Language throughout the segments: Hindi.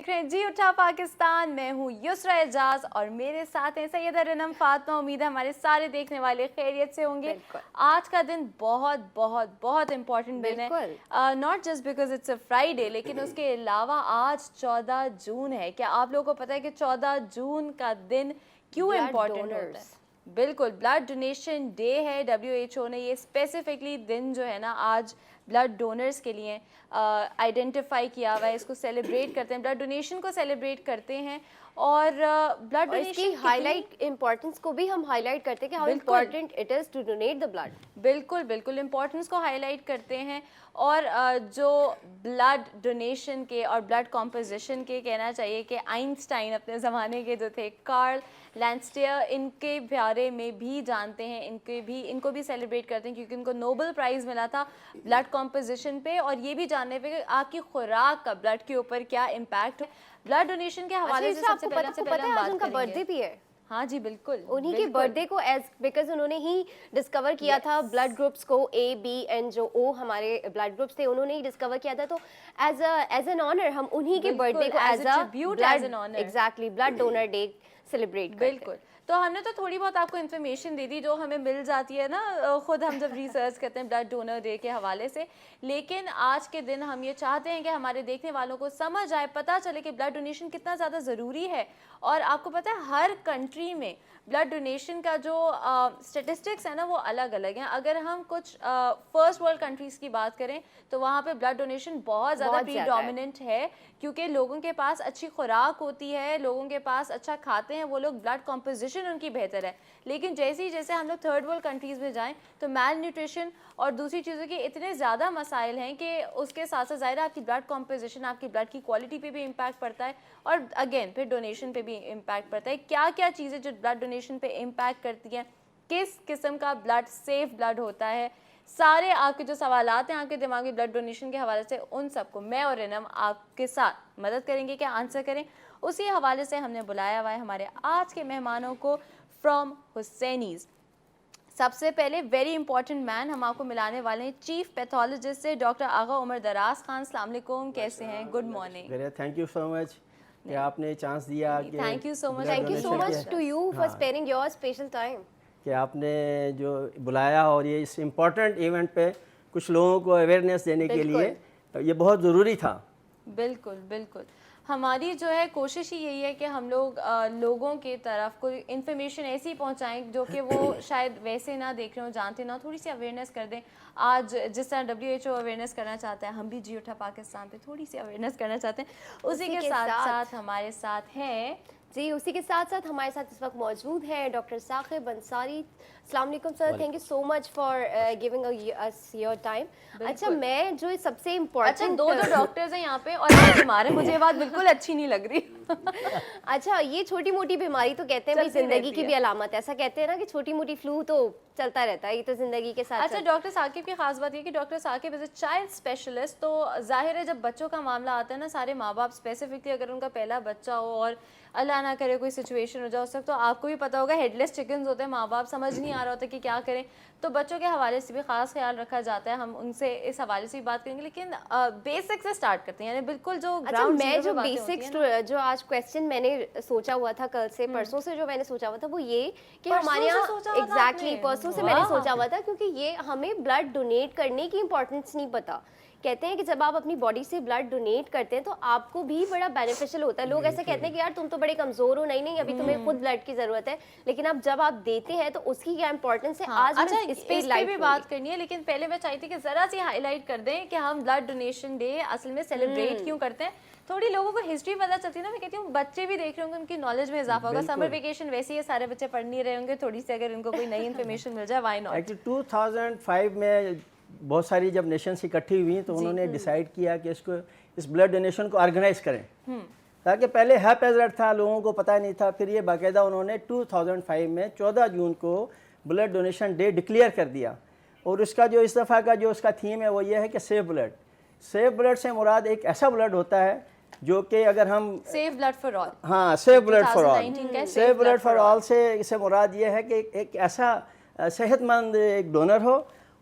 देख रहे हैं जी उठा पाकिस्तान। मैं हूँ युसरा एजाज और मेरे साथ हैं सैयदा रनम फातिमा। उम्मीद है हमारे सारे देखने वाले खैरियत से होंगे। आज का दिन बहुत बहुत बहुत इम्पोर्टेंट दिन है, not just because it's a Friday, लेकिन उसके अलावा आज 14 जून है। क्या आप लोगों को पता है कि 14 जून का दिन क्यों इम्पोर्टेंट होता है? बिल्कुल, ब्लड डोनेशन डे है। WHO ने ये स्पेसिफिकली दिन जो है ना आज ब्लड डोनर्स के लिए आइडेंटिफाई किया हुआ है। इसको सेलिब्रेट करते हैं, ब्लड डोनेशन को सेलिब्रेट करते हैं और ब्लड डोनेशन की हाईलाइट इंपॉर्टेंस को भी हम हाईलाइट करते हैं कि how important it is to donate the blood. बिल्कुल बिल्कुल इम्पोर्टेंस को हाईलाइट करते हैं। और जो ब्लड डोनेशन के और ब्लड कॉम्पोजिशन के कहना चाहिए कि आइंस्टाइन अपने ज़माने के जो थे, कार्ल लैंडस्टेयर, इनके बारे में भी जानते हैं, इनको भी सेलिब्रेट करते हैं क्योंकि इनको नोबेल प्राइज़ मिला था ब्लड कॉम्पोजिशन पे और ये भी जानने पे कि आपकी खुराक का ब्लड के ऊपर क्या इम्पैक्ट। ब्लड डोनेशन के हवाले से सबसे पहले हम बात करेंगे। बर्थडे भी है। हाँ जी बिल्कुल, उन्हीं के बर्थडे को बिकॉज उन्होंने ही डिस्कवर किया था ब्लड ग्रुप्स को, A, B एंड जो O हमारे ब्लड ग्रुप्स थे उन्होंने ही डिस्कवर किया था। तो एज एन ऑनर हम उन्हीं के बर्थडे को as an honour exactly blood donor day celebrate करते हैं। तो हमने तो थोड़ी बहुत आपको इन्फॉर्मेशन दे दी जो हमें मिल जाती है ना खुद हम जब रिसर्च करते हैं ब्लड डोनर डे के हवाले से। लेकिन आज के दिन हम ये चाहते हैं कि हमारे देखने वालों को समझ आए, पता चले कि ब्लड डोनेशन कितना ज़्यादा ज़रूरी है। और आपको पता है हर कंट्री में ब्लड डोनेशन का जो स्टेटिस्टिक्स है ना वो अलग अलग हैं। अगर हम कुछ फर्स्ट वर्ल्ड कंट्रीज़ की बात करें तो वहाँ पे ब्लड डोनेशन बहुत ज़्यादा प्रीडोमिनेंट है क्योंकि लोगों के पास अच्छी खुराक होती है, लोगों के पास अच्छा खाते हैं वो लोग, ब्लड कॉम्पोजिशन उनकी बेहतर है। लेकिन जैसे हम लोग थर्ड वर्ल्ड कंट्रीज़ में जाएँ तो मैल न्यूट्रिशन और दूसरी चीज़ों के इतने ज़्यादा मसाइल हैं कि उसके साथ साथ ज़ाहिर आपकी ब्लड कॉम्पोजिशन, आपकी ब्लड की क्वालिटी पे भी इम्पैक्ट पड़ता है और अगेन फिर डोनेशन पे भी इम्पैक्ट पड़ता है। क्या क्या चीज़ें जो ब्लड डोनेशन पे इम्पैक्ट करती हैं, किस किस्म का ब्लड सेफ ब्लड होता है, सारे आपके जो सवालात हैं आपके दिमाग में ब्लड डोनेशन के हवाले से, उन सबको मैं और रनम आपके साथ मदद करेंगे कि आंसर करें। उसी हवाले से हमने बुलाया हुआ है हमारे आज के मेहमानों को फ्रॉम हुसैनीज़। सबसे पहले वेरी इंपॉर्टेंट मैन हम आपको मिलाने वाले हैं, चीफ पैथोलॉजिस्ट से डॉक्टर आगा उमर दराज खान। अस्सलाम वालेकुम, कैसे हैं? Good morning. Thank you so much कि आपने चांस दिया। Thank you so much to you for spending your special time कि आपने जो बुलाया और ये इस इम्पोर्टेंट इवेंट पे कुछ लोगों को अवेयरनेस देने के लिए ये बहुत ज़रूरी था। बिल्कुल बिल्कुल, हमारी जो है कोशिश ही यही है कि हम लोग लोगों के तरफ कोई इन्फॉर्मेशन ऐसी पहुंचाएं जो कि वो शायद वैसे ना देख रहे हो, जानते ना, थोड़ी सी अवेयरनेस कर दें। आज जिस तरह WHO अवेयरनेस करना चाहता है, हम भी जी उठा पाकिस्तान पे थोड़ी सी अवेयरनेस करना चाहते हैं। उसी के साथ साथ हमारे साथ हैं उसी के साथ साथ हमारे साथ इस वक्त मौजूद है डॉक्टर साकिब अंसारी। अस्सलाम वालेकुम sir, thank you so much for giving us your time. अच्छा, मैं जो सबसे इम्पोर्टेंट दो डॉक्टर्स हैं यहाँ पे और आप बीमार हैं, मुझे ये बात बिल्कुल अच्छी नहीं लग रही। अच्छा, ये छोटी मोटी बीमारी तो कहते हैं भाई जिंदगी की भी अलामत है, ऐसा कहते हैं ना कि छोटी मोटी फ्लू तो चलता रहता है, ये तो जिंदगी के साथ। अच्छा, डॉक्टर साकिब की खास बात ये कि doctor Saqib is a child specialist. तो जाहिर है जब बच्चों का मामला आता है ना, सारे माँ बाप स्पेसिफिकली अगर उनका पहला बच्चा हो और अल्लाह ना करे कोई सिचुएशन हो जाए उस वक्त, तो आपको भी पता होगा हेडलेस चिकन्स होते हैं, माँ बाप समझ नहीं आ रहा होता कि क्या करें। तो बच्चों के हवाले से भी खास ख्याल रखा जाता है, हम उनसे इस हवाले से भी बात करेंगे। लेकिन बेसिक से स्टार्ट करते हैं, यानी बिल्कुल जो ग्राउंड मैं जो बेसिक जो आज क्वेश्चन मैंने सोचा हुआ था कल से परसों से जो मैंने सोचा हुआ था वो ये कि हमारे यहाँ एग्जैक्टली परसों से मैंने सोचा हुआ था, क्योंकि ये हमें ब्लड डोनेट करने की इंपॉर्टेंस नहीं पता। कहते हैं कि जब आप अपनी बॉडी से ब्लड डोनेट करते हैं तो आपको भी बड़ा बेनिफिशियल होता है। लोग ऐसा कहते हैं कि यार तुम तो बड़े कमजोर हो, नहीं अभी तुम्हें खुद ब्लड की जरूरत है, लेकिन अब जब आप देते हैं तो उसकी क्या इंपॉर्टेंस है। आज अच्छा, इस पे भी बात करनी है, लेकिन पहले मैं चाहती कि जरा सी हाईलाइट कर दें कि हम ब्लड डोनेशन डे असल में सेलिब्रेट क्यों करते हैं। थोड़ी लोगों को हिस्ट्री पता चलती है ना, मैं कहती हूँ बच्चे भी देख रहे होंगे, उनकी नॉलेज में इजाफा होगा। समर वेकेशन वैसे ही सारे बच्चे पढ़ नहीं रहे होंगे, थोड़ी सी अगर उनको कोई नई इन्फॉर्मेशन मिल जाए, व्हाई नॉट। एक्चुअली 2005 में बहुत सारी जब नेशंस इकट्ठी हुई तो उन्होंने डिसाइड किया कि इस ब्लड डोनेशन को ऑर्गेनाइज करें, ताकि पहले हैपेजर्ड था, लोगों को पता नहीं था। फिर ये बाकायदा उन्होंने 2005 में 14 जून को ब्लड डोनेशन डे डिक्लेयर कर दिया। और उसका जो इस दफ़ा का जो उसका थीम है वो ये है कि सेफ ब्लड। सेफ ब्लड से मुराद एक ऐसा ब्लड होता है जो कि अगर हम सेफ ब्लड फॉर ऑल, हाँ safe blood for all, safe blood for all से मुराद ये है कि एक ऐसा सेहतमंद एक डोनर हो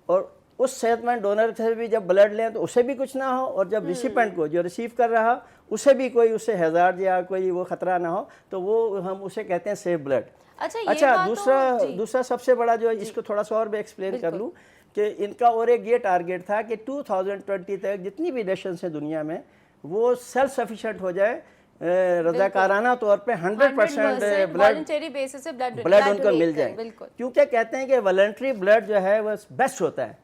और उस सेहतमंद डोनर से भी जब ब्लड लें तो उसे भी कुछ ना हो, और जब रिसिपेंट को जो रिसीव कर रहा उसे भी कोई उससे हैजार्ड या कोई वो खतरा ना हो, तो वो हम उसे कहते हैं सेफ ब्लड। अच्छा, ये अच्छा, बात दूसरा सबसे बड़ा जो इसको थोड़ा सा और मैं एक्सप्लेन कर लूँ कि इनका और एक ये टारगेट था कि 2020 तक जितनी भी नेशंस हैं दुनिया में वो सेल्फ सफिशिएंट हो जाए, रजाकाराना तौर पे 100% वॉलंटरी बेसिस पे ब्लड उनको मिल जाए। क्योंकि कहते हैं कि वॉलंटरी ब्लड जो है वो बेस्ट होता है।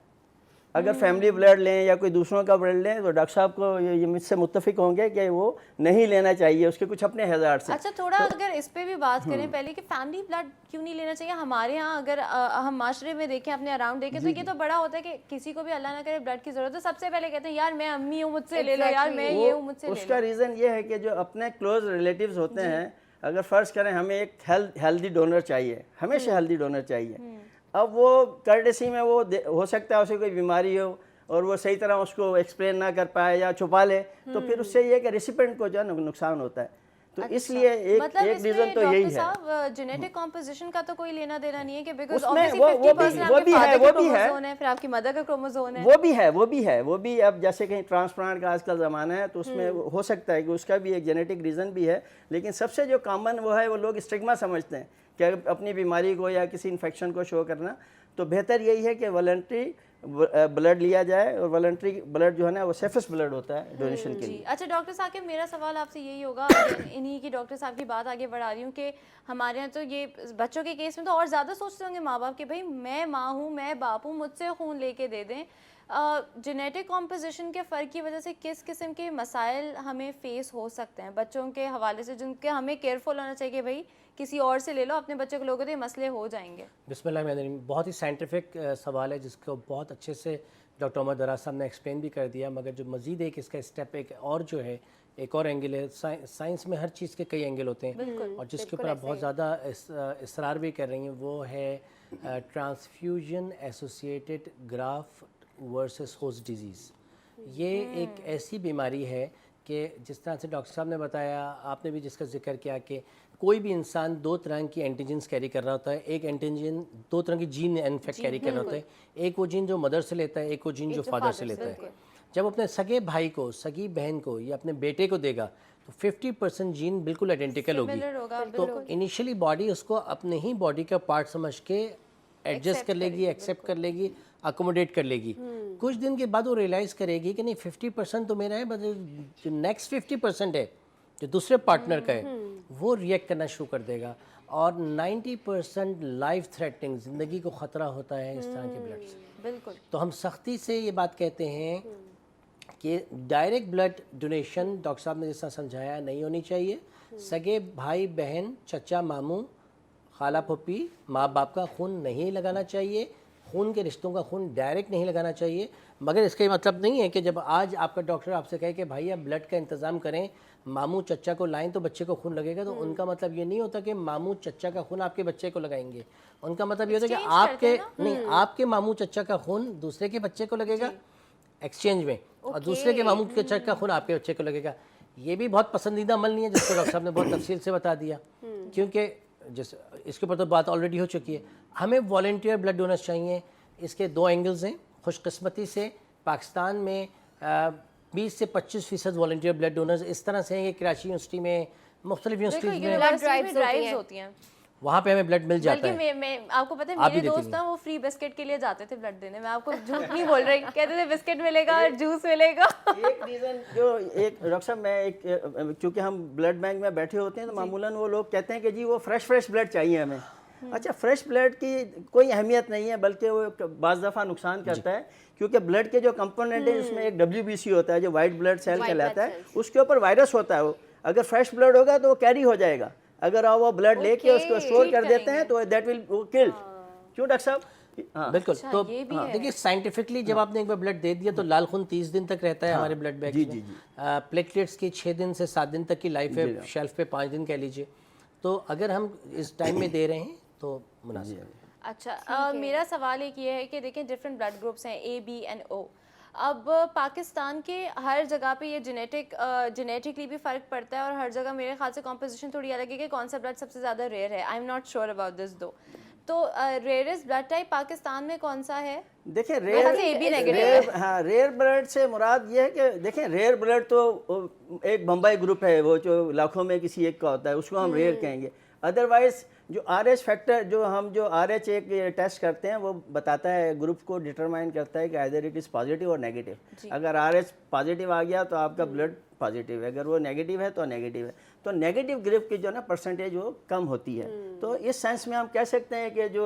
अगर फैमिली ब्लड लें या कोई दूसरों का ब्लड लें तो डॉक्टर साहब को ये मुझसे मुत्तफिक होंगे कि वो नहीं लेना चाहिए, उसके कुछ अपने हैजार्ड से। अच्छा, थोड़ा अगर इस पे भी बात करें पहले कि फैमिली ब्लड क्यों नहीं लेना चाहिए हमारे यहाँ, अगर हम माशरे में देखें, अपने अराउंड देखें, तो ये तो बड़ा होता है कि किसी को भी अल्लाह ना करे ब्लड की जरूरत है, सबसे पहले कहते हैं यार मैं अम्मी हूँ मुझसे ले लो, यार मैं ये हूँ मुझसे ले लो। उसका रीज़न ये है कि जो अपने क्लोज रिलेटिव्स होते हैं, अगर फ़र्ज़ करें हमें एक हेल्दी डोनर चाहिए, हमेशा हेल्दी डोनर चाहिए। अब वो कर्टेसी में वो हो सकता है उसे कोई बीमारी हो और वो सही तरह उसको एक्सप्लेन ना कर पाए या छुपा ले, तो फिर उससे ये कि रेसिपिएंट को जो है नुकसान होता है। तो इसलिए एक रीज़न तो यही है। जेनेटिक कॉम्पोजिशन का तो कोई लेना देना नहीं है कि बिकॉज़ उसमें ऑब्वियसली वो 50% भी आपके है, फादर वो का भी है, क्रोमोसोम है, फिर आपकी मदर का क्रोमोसोम है, वो भी अब जैसे कहीं ट्रांसप्लांट का आजकल ज़माना है तो उसमें हो सकता है कि उसका भी एक जेनेटिक रीज़न भी है। लेकिन सबसे जो कॉमन वो है, वो लोग स्टिग्मा समझते हैं कि अपनी बीमारी को या किसी इन्फेक्शन को शो करना। तो बेहतर यही है कि वॉलंटरी ब्लड लिया जाए, और वॉलंटरी ब्लड जो है ना वो सेफेस्ट ब्लड होता है डोनेशन के लिए। अच्छा डॉक्टर साहब, मेरा सवाल आपसे यही होगा, इन्हीं की डॉक्टर साहब की बात आगे बढ़ा रही हूँ कि हमारे यहाँ तो ये बच्चों के केस में तो और ज़्यादा सोचते होंगे माँ बाप कि भाई मैं माँ हूँ, मैं बाप हूँ, मुझसे खून लेके दे दें। जेनेटिक कॉम्पोजिशन के फ़र्क की वजह से किस किस्म के मसाइल हमें फेस हो सकते हैं बच्चों के हवाले से, जिनके हमें केयरफुल होना चाहिए कि भाई किसी और से ले लो, अपने बच्चों के लोगों तो ये मसले हो जाएंगे। बिस्मिल्लाह, बहुत ही साइंटिफिक सवाल है जिसको बहुत अच्छे से डॉक्टर उमर दराज साहब ने एक्सप्लेन भी कर दिया, मगर जो मज़ीद एक इसका स्टेप एक और जो है, एक और एंगल है। साइंस में हर चीज़ के कई एंगल होते हैं और जिसके ऊपर आप बहुत ज़्यादा इसरार भी कर रही हैं, वो है transfusion associated graft versus host disease. ये एक ऐसी बीमारी है कि जिस तरह से डॉक्टर साहब ने बताया, आपने भी जिसका जिक्र किया कि कोई भी इंसान दो तरह की एंटीजन्स कैरी कर रहा होता है। एक एंटीजन दो तरह की जीन इनफेक्ट कैरी कर रहा होता है, एक वो जीन जो मदर से लेता है, एक वो जीन जो फादर से लेता है। जब अपने सगे भाई को, सगी बहन को या अपने बेटे को देगा तो 50% जीन बिल्कुल आइडेंटिकल होगी। तो इनिशियली बॉडी उसको अपने ही बॉडी का पार्ट समझ के एडजस्ट कर लेगी, एक्सेप्ट कर लेगी, अकोमोडेट कर लेगी। कुछ दिन के बाद वो रियलाइज़ करेगी कि नहीं 50% तो मेरा है, बट जो नेक्स्ट 50% है जो दूसरे पार्टनर का है वो रिएक्ट करना शुरू कर देगा। और 90% लाइफ थ्रेटनिंग, ज़िंदगी को ख़तरा होता है इस तरह के ब्लड से। बिल्कुल। तो हम सख्ती से ये बात कहते हैं कि डायरेक्ट ब्लड डोनेशन डॉक्टर साहब ने जैसा समझाया नहीं होनी चाहिए। सगे भाई बहन, चचा मामू, खाला फूफी, माँ बाप का खून नहीं लगाना चाहिए। खून के रिश्तों का खून डायरेक्ट नहीं लगाना चाहिए। मगर इसका ये मतलब नहीं है कि जब आज आपका डॉक्टर आपसे कहे कि भाई आप ब्लड का इंतज़ाम करें, मामू चचा को लाएं तो बच्चे को खून लगेगा, तो उनका मतलब ये नहीं होता कि मामू चचा का खून आपके बच्चे को लगाएंगे। उनका मतलब ये होता है कि आपके नहीं, आपके मामू चचा का खून दूसरे के बच्चे को लगेगा एक्सचेंज में, और दूसरे के मामू चचा का खून आपके बच्चे को लगेगा। ये भी बहुत पसंदीदा अमल नहीं है, जिसको डॉक्टर साहब ने बहुत तफसील से बता दिया, क्योंकि जिस इसके ऊपर तो बात ऑलरेडी हो चुकी है। हमें वॉलंटियर ब्लड डोनर्स चाहिए। इसके दो एंगल्स हैं। खुशकिस्मती से पाकिस्तान में 20 से 25% वॉलंटियर ब्लड डोनर्स इस तरह से हैं कि कराची यूनिवर्सिटी में, मुख्तलिफ यूनिवर्सिटीज़ में ब्लड ड्राइव्स होती हैं, वहाँ पे हमें ब्लड मिल जाता है। मैं आपको पता है मेरे दोस्त ना वो फ्री बिस्किट के लिए जाते थे ब्लड देने। मैं आपको झूठ नहीं बोल रही, कहते थे बिस्किट मिलेगा, जूस मिलेगा। एक रीज़न जो एक डॉक्टर साहब, मैं एक चूँकि हम ब्लड बैंक में बैठे होते हैं तो मामूलन वो लोग कहते हैं कि जी वो फ्रेश ब्लड चाहिए हमें। अच्छा, फ्रेश ब्लड की कोई अहमियत नहीं है, बल्कि वो बाज़ दफ़ा नुकसान करता है, क्योंकि ब्लड के जो कंपोनेंट है उसमें एक WBC होता है जो वाइट ब्लड सेल कहलाता है, उसके ऊपर वायरस होता है। वो अगर फ्रेश ब्लड होगा तो वो कैरी हो जाएगा। अगर आप वो ब्लड लेके उसको स्टोर कर देते हैं तो दैट विल किल्ड। क्यों डॉक्टर साहब? हाँ बिल्कुल। तो देखिए साइंटिफिकली जब आपने एक बार ब्लड दे दिया तो लाल खून 30 दिन तक रहता है हमारे ब्लड बैंक में। प्लेटलेट्स की 6 दिन से 7 दिन तक की लाइफ है, शेल्फ पे 5 दिन कह लीजिए। तो अगर हम इस टाइम में दे रहे हैं तो मुनासिब है। अच्छा, मेरा सवाल एक ये है कि देखें डिफरेंट ब्लड ग्रुप्स हैं A, B and O। अब पाकिस्तान के हर जगह पे ये जेनेटिकली भी फ़र्क पड़ता है, और हर जगह मेरे ख्याल से कॉम्पोजिशन थोड़ी अलग है कि कौन सा ब्लड सबसे ज़्यादा रेयर है। I am not sure about this दो। तो रेयरेस्ट ब्लड टाइप पाकिस्तान में कौन सा है? देखिए वैसे AB negative है। हाँ, रेयर ब्लड से मुराद ये है कि देखिए रेयर ब्लड तो एक बम्बई ग्रुप है, वो जो लाखों में किसी एक का होता है, उसको हम रेयर कहेंगे। अदरवाइज जो RH फैक्टर, जो RH एक टेस्ट करते हैं, वो बताता है, ग्रुप को डिटरमाइन करता है कि आइदर इट इज़ पॉजिटिव और नेगेटिव। अगर RH पॉजिटिव आ गया तो आपका ब्लड पॉजिटिव है, अगर वो नेगेटिव है तो नेगेटिव है। तो नेगेटिव ग्रुप की जो ना परसेंटेज वो कम होती है। तो इस सेंस में हम कह सकते हैं कि जो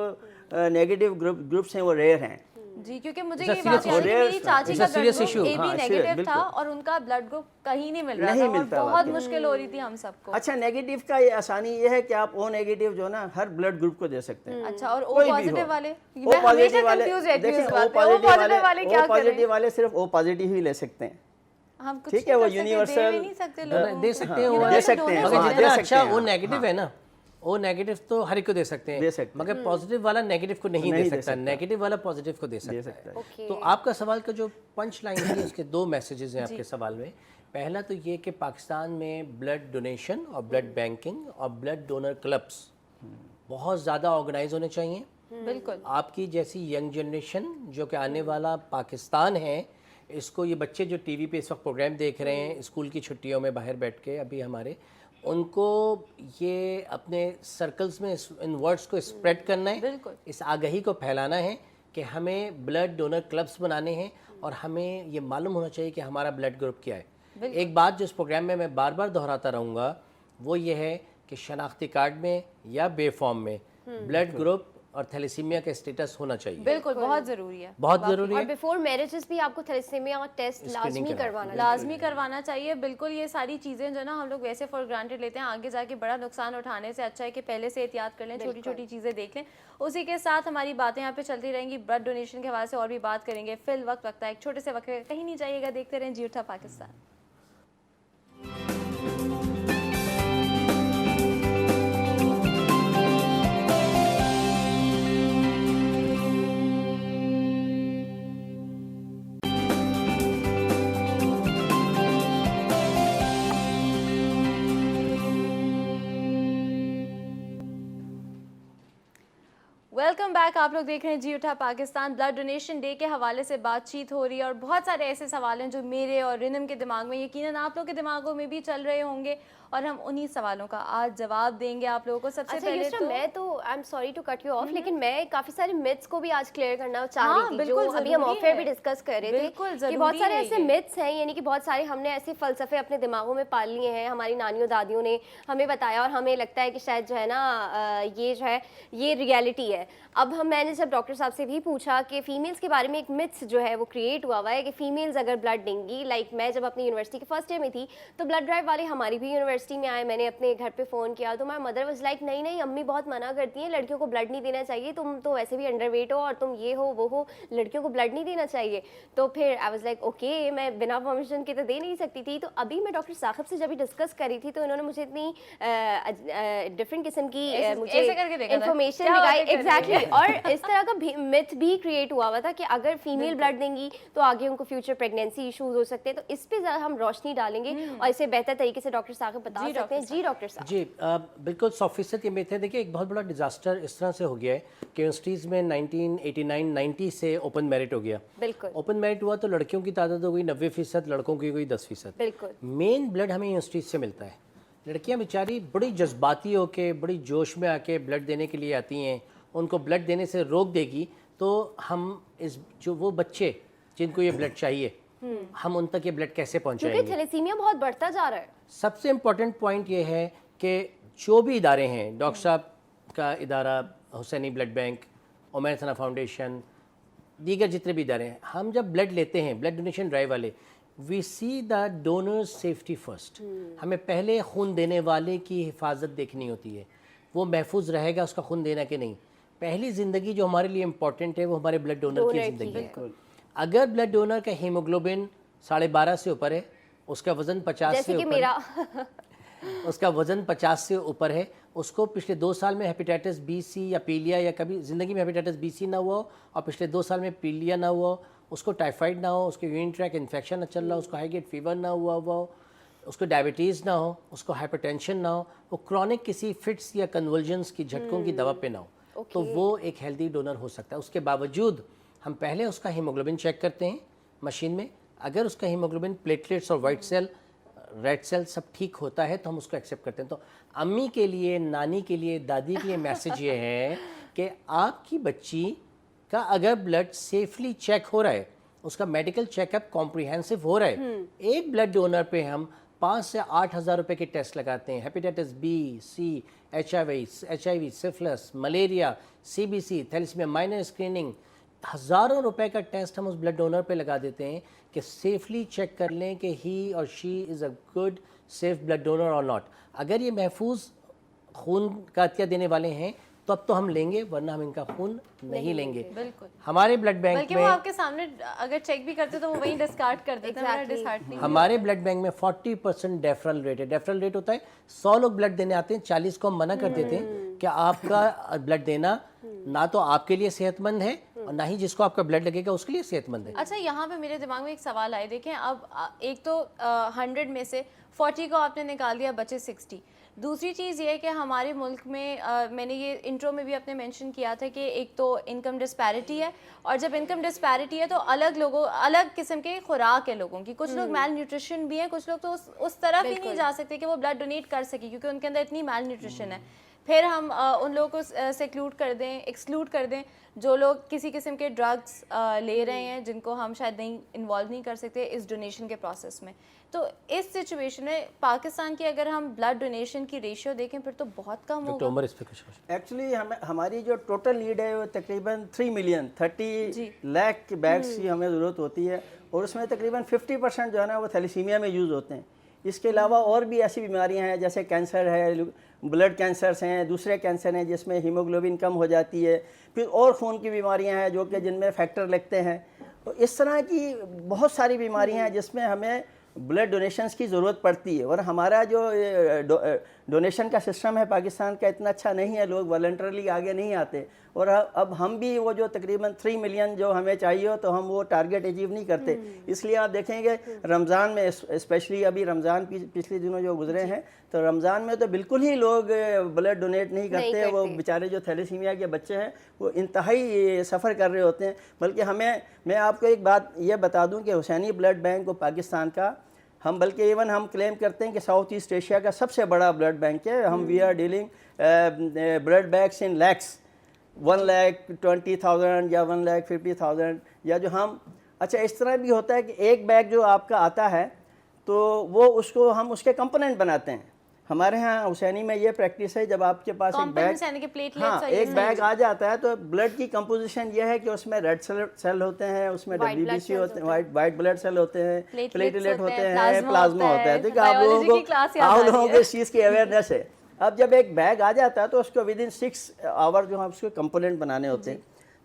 नेगेटिव ग्रुप्स हैं वो रेयर हैं। जी, क्योंकि मुझे It's a ये बात serious- याद है कि मेरी चाची का serious blood issue। Group AB हाँ, नेगेटिव serious, था बिल्कुल। और उनका ब्लड ग्रुप कहीं नहीं मिल रहा नहीं था और मिलता बहुत वाकई। मुश्किल हो रही थी हम सबको। अच्छा, नेगेटिव का ये आसानी ये है कि आप O नेगेटिव जो ना हर ब्लड ग्रुप को दे सकते हैं। अच्छा, और O कोई भी पॉजिटिव हो। वाले? O मैं हमेशा पॉजिटिव वाले, कंफ्यूज रहती हूँ देखिए इस O बात पे। O पॉजिटिव वाले क्या O पॉजिटिव करें? वाले सिर्फ O पॉजिटिव ही ले सकते हैं। हम कुछ ठीक है, नहीं वो कर सकते, दे यूनिवर्सल भी नहीं सकते लोगों दे को। सकते हैं You know, वो, दे as a सकते हैं, donor मगर हाँ, से- जितना दे सकते अच्छा हैं, वो हाँ, नेगेटिव है ना, वो नेगेटिव तो हर एक को दे सकते हैं, दे सकते हैं। मगर पॉजिटिव वाला नेगेटिव को नहीं नहीं दे दे सकता, सकता। नेगेटिव वाला पॉजिटिव को दे सकता सकता है। है। ओके। तो आपका सवाल का जो पंच लाइन थी, उसके दो मैसेजेस हैं आपके सवाल में। पहला तो ये कि पाकिस्तान में ब्लड डोनेशन और ब्लड बैंकिंग और ब्लड डोनर क्लब्स बहुत ज़्यादा ऑर्गेनाइज होने चाहिए। बिल्कुल। आपकी जैसी यंग जनरेशन जो कि आने वाला पाकिस्तान है, इसको ये बच्चे जो टीवी पे इस वक्त प्रोग्राम देख रहे हैं स्कूल की छुट्टियों में बाहर बैठ के अभी हमारे, उनको ये अपने सर्कल्स में इन वर्ड्स को स्प्रेड करना है, बिल्कुल। इस आगाही को फैलाना है कि हमें ब्लड डोनर क्लब्स बनाने हैं और हमें ये मालूम होना चाहिए कि हमारा ब्लड ग्रुप क्या है। एक बात जो इस प्रोग्राम में मैं बार बार दोहराता रहूँगा वो ये है कि शनाख्ती कार्ड में या बेफॉर्म में ब्लड ग्रुप और थैलेसीमिया का स्टेटस होना चाहिए। बिल्कुल, बहुत जरूरी है। बहुत ज़रूरी और है। बिफोर मैरिजेस भी आपको थैलेसीमिया टेस्ट लाजमी करवाना लाजमी करवाना चाहिए। बिल्कुल, ये सारी चीज़ें जो ना हम लोग वैसे फॉर ग्रांटेड लेते हैं, आगे जाके बड़ा नुकसान उठाने से अच्छा है कि पहले से एहतियात कर लें, छोटी छोटी चीज़ें देख लें। उसी के साथ हमारी बातें यहाँ पे चलती रहेंगी, ब्लड डोनेशन के हवाले से और भी बात करेंगे। फिल वक्त लगता है एक छोटे से वक्त, कहीं नहीं जाइएगा, देखते रहें जी उठा पाकिस्तान। Welcome back. आप लोग देख रहे हैं जी उठा पाकिस्तान। ब्लड डोनेशन डे के हवाले से बातचीत हो रही है और बहुत सारे ऐसे सवाल हैं जो मेरे और रिनम के दिमाग में, यकीनन आप लोगों के दिमागों में भी चल रहे होंगे और हम उन्हीं सवालों का आज जवाब देंगे आप लोगों को। सबसे अच्छा पहले युसरा, तो मैं तो I am sorry to cut you off, लेकिन मैं काफी सारे मिथ्स को भी आज क्लियर करना चाह हाँ, रही थी, बिल्कुल जो अभी हम ज़रूरी ऑफ एयर है। भी डिस्कस कर रहे बिल्कुल थे कि ज़रूरी बहुत सारे है ऐसे ये। मिथ्स हैं, यानी कि बहुत सारे हमने ऐसे फलसफे अपने दिमागों में पाल लिए हैं, हमारी नानियों दादियों ने हमें बताया और हमें लगता है कि शायद जो है ना ये जो है ये रियलिटी है। अब मैंने जब डॉक्टर साहब से भी पूछा कि फीमेल्स के बारे में एक मिथ्स जो है वो क्रिएट हुआ है कि फीमेल्स अगर ब्लड देंगी, लाइक मैं जब अपनी यूनिवर्सिटी के फर्स्ट ईयर में थी तो ब्लड ड्राइव वाले हमारी भी यूनिवर्सिटी में आए, मैंने अपने घर पे फ़ोन किया तो माई मदर वाज लाइक नहीं नहीं अम्मी बहुत मना करती हैं, लड़कियों को ब्लड नहीं देना चाहिए, तुम तो वैसे भी अंडरवेट हो और तुम ये हो वो हो, लड़कियों को ब्लड नहीं देना चाहिए। तो फिर आई वाज लाइक ओके, मैं बिना परमिशन के तो दे नहीं सकती थी। तो अभी मैं डॉक्टर साहब से जब भी डिस्कस करी थी तो इन्होंने मुझे इतनी डिफरेंट किस्म की मुझे ऐसे करके देखा था। इन्फॉर्मेशन क्या दिखाई, बातें कर रही एग्जैक्टली। है? और इस तरह का मिथ भी क्रिएट हुआ था कि अगर फीमेल ब्लड देंगी तो आगे उनको फ्यूचर प्रेगनेंसी इश्यूज हो सकते हैं। तो इस पे ज़रा हम रोशनी डालेंगे और इसे बेहतर तरीके से डॉक्टर साहब को बता सकते हैं। जी डॉक्टर साहब। जी बिल्कुल 100% ये मिथ है। देखिए एक बहुत बड़ा डिजास्टर इस तरह से हो गया है कि यूनिवर्सिटीज़ में 1989-90 से ओपन मेरिट हो गया। बिल्कुल ओपन मेरिट हुआ तो लड़कियों की तादाद हो गई 90%, लड़कों की हुई 10%। बिल्कुल मेन ब्लड हमें यूनिवर्सिटीज़ से मिलता है। लड़कियां बेचारी बड़ी जज्बाती होके बड़ी जोश में आके ब्लड देने के लिए आती हैं, उनको ब्लड देने से रोक देगी तो हम इस जो वो बच्चे जिनको ये ब्लड चाहिए हम उन तक ये ब्लड कैसे क्योंकि पहुंचाएंगे। थैलेसीमिया बहुत बढ़ता जा रहा है। सबसे इम्पोर्टेंट पॉइंट ये है कि जो भी इदारे हैं, डॉक्टर साहब का इदारा, हुसैनी ब्लड बैंक, उमैर सना फाउंडेशन, दीगर जितने भी इदारे हैं, हम जब ब्लड लेते हैं, ब्लड डोनेशन ड्राइव वाले, we see the donors safety first. हमें पहले खून देने वाले की हिफाजत देखनी होती है, वो महफूज रहेगा उसका खून देना कि नहीं। पहली ज़िंदगी जो हमारे लिए इम्पोर्टेंट है वो हमारे ब्लड डोनर की ज़िंदगी है। अगर ब्लड डोनर का हीमोग्लोबिन 12.5 से ऊपर है, उसका वज़न 50 जैसे से कि ऊपर मेरा उसका वज़न 50 से ऊपर है, उसको पिछले 2 साल में हेपेटाइटिस बी सी या पीलिया या कभी ज़िंदगी में हेपेटाइटिस बी सी ना हुआ हो और पिछले 2 साल में पीलिया ना हुआ हो, उसको टाइफाइड ना हो, उसके यूरिन ट्रैक इन्फेक्शन ना चल रहा हो, उसको हाई ग्रेड फीवर ना हुआ हो, उसको डायबिटीज़ ना हो, उसको हाइपरटेंशन ना हो, वो क्रॉनिक किसी फिट्स या कन्वल्जन्स की झटकों की दवा पे ना हो। तो वो एक हेल्दी डोनर हो सकता है। उसके बावजूद हम पहले उसका हीमोग्लोबिन चेक करते हैं मशीन में, अगर उसका हीमोग्लोबिन, प्लेटलेट्स और वाइट सेल, रेड सेल सब ठीक होता है तो हम उसको एक्सेप्ट करते हैं। तो अम्मी के लिए, नानी के लिए, दादी के लिए मैसेज ये है कि आपकी बच्ची का अगर ब्लड सेफली चेक हो रहा है, उसका मेडिकल चेकअप कॉम्प्रिहेंसिव हो रहा है, एक ब्लड डोनर पे हम 5 से 8 हज़ार रुपये के टेस्ट लगाते हैं। Hepatitis B, C, HIV, syphilis, malaria, CBC, thalassaemia minor screening, हज़ारों रुपए का टेस्ट हम उस ब्लड डोनर पे लगा देते हैं कि सेफली चेक कर लें कि ही और she is a good safe blood donor और नॉट। अगर ये महफूज खून का अतिया देने वाले हैं तो अब तो हम लेंगे, वरना हम इनका खून नहीं लेंगे। बिल्कुल। हमारे ब्लड बैंक बल्कि में वो आपके सामने अगर चेक भी करते तो वो वहीं डिस्कार्ड कर देते हैं। मेरा डिसहार्टनिंग हमारे ब्लड बैंक में 40% डेफरल रेट है। डेफरल रेट होता है 100 लोग ब्लड देने आते हैं, 40 को हम मना कर देते हैं कि आपका ब्लड देना ना तो आपके लिए सेहतमंद है और ना ही जिसको आपका ब्लड लगेगा उसके लिए सेहतमंद है। अच्छा, यहाँ पे मेरे दिमाग में एक सवाल आए। देखें, अब एक तो 100 में से 40 को आपने निकाल दिया, बचे 60। दूसरी चीज़ ये है कि हमारे मुल्क में मैंने ये इंट्रो में भी आपने मेंशन किया था कि एक तो इनकम डिस्पैरिटी है, और जब इनकम डिस्पैरिटी है तो अलग किस्म के खुराक है लोगों की। कुछ लोग मैल न्यूट्रिशन भी हैं, कुछ लोग तो उस तरफ ही नहीं जा सकते कि वो ब्लड डोनेट कर सके क्योंकि उनके अंदर इतनी मैल न्यूट्रिशन है। फिर हम उन लोगों को एक्सक्लूड कर दें जो लोग किसी किस्म के ड्रग्स ले रहे हैं, जिनको हम शायद नहीं इन्वॉल्व नहीं कर सकते इस डोनेशन के प्रोसेस में। तो इस सिचुएशन में पाकिस्तान की अगर हम ब्लड डोनेशन की रेशियो देखें फिर तो बहुत कम होगा। उमर इस पे कुछ एक्चुअली हमारी जो टोटल लीड है वो तकरीबन 30 लाख बैग्स की हमें ज़रूरत होती है, और उसमें तकरीबन 50% जो है ना वो थैलेसीमिया में यूज़ होते हैं। इसके अलावा और भी ऐसी बीमारियां हैं जैसे कैंसर है, ब्लड कैंसर्स हैं, दूसरे कैंसर हैं जिसमें हीमोग्लोबिन कम हो जाती है, फिर और खून की बीमारियां हैं जो कि जिनमें फैक्टर लगते हैं। तो इस तरह की बहुत सारी बीमारियां हैं जिसमें हमें ब्लड डोनेशंस की ज़रूरत पड़ती है। और हमारा जो डोनेशन का सिस्टम है पाकिस्तान का इतना अच्छा नहीं है, लोग वॉलंटरली आगे नहीं आते। और अब हम भी वो जो तकरीबन 3 मिलियन जो हमें चाहिए तो हम वो टारगेट अचीव नहीं करते। इसलिए आप देखेंगे रमज़ान में, स्पेशली अभी रमज़ान पिछले दिनों जो गुजरे हैं, तो रमज़ान में तो बिल्कुल ही लोग ब्लड डोनेट नहीं करते। वो बेचारे जो थैलेसीमिया के बच्चे हैं वो इंतहाई सफ़र कर रहे होते हैं। बल्कि मैं आपको एक बात ये बता दूं कि हुसैनी ब्लड बैंक को पाकिस्तान का हम हम क्लेम करते हैं कि साउथ ईस्ट एशिया का सबसे बड़ा ब्लड बैंक है। हम we are dealing blood banks in lakhs, 1,20,000 या 1,50,000 या जो हम। अच्छा, इस तरह भी होता है कि एक बैग जो आपका आता है तो वो उसको हम उसके कंपोनेंट बनाते हैं। हमारे यहाँ हुसैनी में ये प्रैक्टिस है, जब आपके पास एक बैग आ जाता है तो ब्लड की कंपोजिशन ये है कि उसमें रेड सेल होते हैं, उसमें WBC होते हैं, वाइट ब्लड सेल होते हैं, प्लेटलेट होते हैं, प्लाज्मा होता है। ठीक है, आप लोगों को इस चीज़ की अवेयरनेस है। अब जब एक बैग आ जाता है तो उसको विदिन 6 आवर जो हम उसके कंपोनेंट बनाने होते हैं,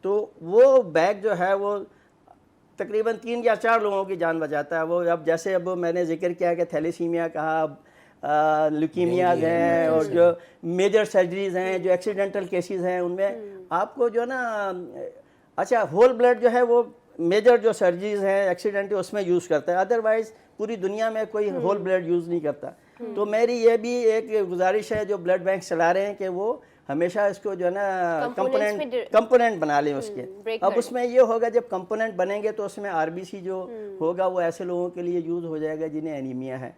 तो वो बैग जो है वो तकरीबन 3 या 4 लोगों की जान बचाता है। वो अब मैंने जिक्र किया कि थैलेसीमिया कहा, ल्यूकीमियाज हैं, और जो मेजर सर्जरीज हैं, जो एक्सीडेंटल केसेस हैं, उनमें आपको जो ना अच्छा होल ब्लड जो है वो मेजर जो सर्जरीज हैं एक्सीडेंटल उसमें यूज़ करता है। अदरवाइज पूरी दुनिया में कोई होल ब्लड यूज़ नहीं करता। तो मेरी ये भी एक गुजारिश है जो ब्लड बैंक चला रहे हैं कि वो हमेशा इसको जो है ना कंपोनेंट बना लें उसके। अब उसमें ये होगा जब कंपोनेंट बनेंगे तो उसमें RBC जो होगा वो ऐसे लोगों के लिए यूज़ हो जाएगा जिन्हें एनीमिया है।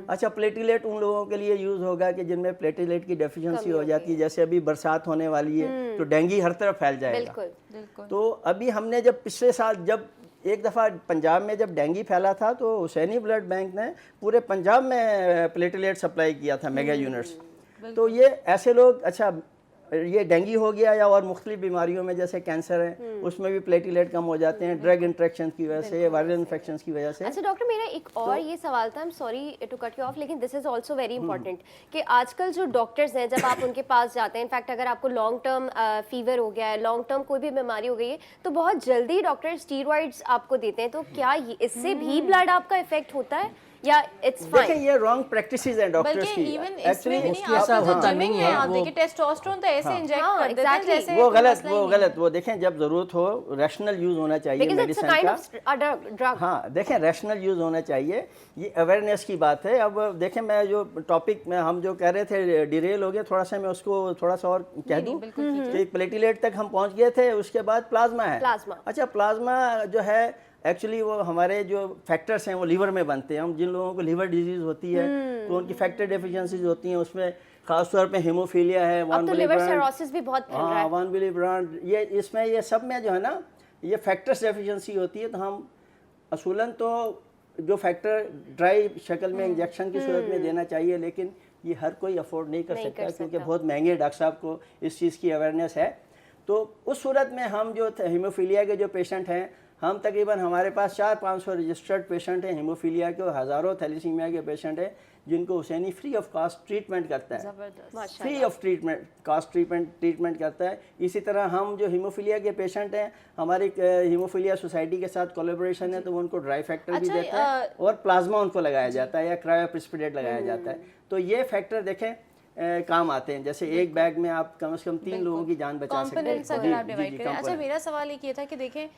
अच्छा, प्लेटलेट उन लोगों के लिए यूज़ होगा कि जिनमें प्लेटलेट की डेफिशिएंसी हो जाती है। जैसे अभी बरसात होने वाली है तो डेंगू हर तरफ फैल जाएगा। तो अभी हमने जब पिछले साल जब एक दफ़ा पंजाब में जब डेंगू फैला था तो हुसैनी ब्लड बैंक ने पूरे पंजाब में प्लेटलेट सप्लाई किया था, मेगा यूनिट्स। तो ये ऐसे लोग, अच्छा ये डेंगू हो गया या और मुख्तलिफ बीमारियों में जैसे कैंसर है उसमें भी प्लेटलेट कम हो जाते हैं ड्रग इंट्रैक्शन की वजह से, वायरल इन्फेक्शन की वजह से। अच्छा डॉक्टर, मेरा एक और ये सवाल था, I am sorry to cut you off, लेकिन this is also very important कि आजकल जो डॉक्टर्स हैं जब आप उनके पास जाते हैं, इनफैक्ट अगर आपको लॉन्ग टर्म फीवर हो गया है, लॉन्ग टर्म कोई भी बीमारी हो गई है, तो बहुत जल्दी डॉक्टर स्टीरॉइड्स आपको देते हैं। तो क्या इससे भी ब्लड आपका इफेक्ट होता है या इट्स देखिए फाइन? ये रॉन्ग प्रैक्टिसेस हैं डॉक्टर्स बल्कि की इवन एक्चुअली। इसमें भी नहीं, mostly ऐसा आप तो होता जिमिंग नहीं में है, आप वो- देखिए टेस्टोस्टेरोन तो ऐसे इंजेक्ट हाँ, कर देते हैं exactly. जैसे वो कोई गलत मसला ही वो नहीं है। गलत वो देखें, जब ज़रूरत हो रैशनल यूज़ होना चाहिए because it's a medicine kind का। Of drug. हाँ देखें, रैशनल यूज़ होना चाहिए, ये अवेयरनेस की बात है। अब देखें, मैं जो टॉपिक में हम जो कह रहे थे डिरेल हो गया थोड़ा सा, मैं उसको थोड़ा सा और कह दूँ कि प्लेटिलेट तक हम पहुंच गए थे, उसके बाद प्लाज्मा है। प्लाज्मा। अच्छा, प्लाज्मा जो है एक्चुअली वो हमारे जो फैक्टर्स हैं वो लीवर में बनते हैं। हम जिन लोगों को लीवर डिजीज़ होती है तो उनकी फैक्टर डेफिशिएंसीज होती हैं, उसमें खासतौर पे हीमोफीलिया है, अब तो लिवर सिरोसिस भी बहुत फैल रहा है। वान विली ब्रांड, ये इसमें ये सब में जो है ना ये फैक्टर्स डेफिशिएंसी होती है। तो हम असूलन तो जो फैक्टर ड्राई शक्ल में इंजेक्शन की सूरत में देना चाहिए, लेकिन ये हर कोई अफोर्ड नहीं कर सकता क्योंकि बहुत महंगे डॉक्टर साहब को इस चीज़ की अवेयरनेस है। तो उस सूरत में हम जो हीमोफीलिया के जो पेशेंट हैं, हम तकरीबन हमारे पास 400-500 रजिस्टर्ड पेशेंट हैं हीमोफीलिया के, और हज़ारों थैलीसीमिया के पेशेंट हैं जिनको Husaini free of cost treatment करता है, फ्री ऑफ ट्रीटमेंट करता है। इसी तरह हम जो हीमोफीलिया के पेशेंट हैं, हमारी हीमोफीलिया सोसाइटी के साथ कोलैबोरेशन है, तो वो उनको ड्राई फैक्टर भी अच्छा, देता है और प्लाज्मा उनको लगाया जाता है या क्रायोप्रेसिपिटेट लगाया जाता है। तो ये फैक्टर देखें काम आते हैं। जैसे एक बैग में आप कम से कम 3 लोगों की जान बचा सकते हैं। कंपोनेंट्स अगर आप डिवाइड करें। अच्छा, मेरा सवाल एक ये था कि देखें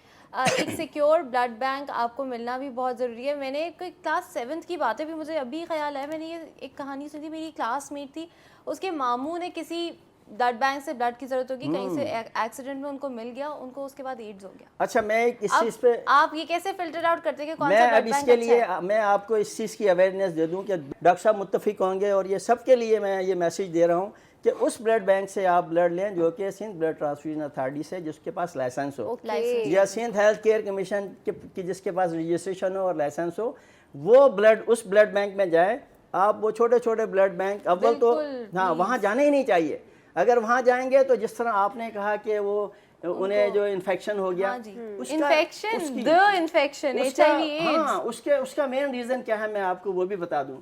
एक सिक्योर ब्लड बैंक आपको मिलना भी बहुत ज़रूरी है। मैंने कोई क्लास 7th की बात है, भी मुझे अभी ख्याल है, मैंने ये एक कहानी सुनी थी, मेरी क्लासमेट थी, उसके मामू ने किसी ब्लड बैंक से ब्लड की ज़रूरत होगी, कहीं से एक्सीडेंट में उनको मिल गया, उनको उसके बाद एड्स हो गया। अच्छा, मैं इस चीज़ पे आप ये कैसे फिल्टर आउट करते हैं कि कौन सा मैं ब्लड अब बैंक इसके अच्छा लिए है? मैं आपको इस चीज़ की अवेयरनेस दे दूं कि डॉक्टर साहब मुत्तफिक होंगे, और ये सबके लिए मैं ये मैसेज दे रहा हूं कि उस ब्लड बैंक से आप ब्लड लें जो कि सिंध ब्लड ट्रांसफ्यूजन अथॉरिटी से, जिसके पास लाइसेंस हो, या सिंध हेल्थ केयर कमीशन की जिसके पास रजिस्ट्रेशन हो और लाइसेंस हो, वो ब्लड उस ब्लड बैंक में जाए। आप वो छोटे छोटे ब्लड बैंक अव्वल तो हाँ वहाँ जाने ही नहीं चाहिए। अगर वहाँ जाएंगे तो जिस तरह आपने कहा कि वो उन्हें जो इन्फेक्शन हो गया, उसका मेन रीज़न क्या है मैं आपको वो भी बता दूं।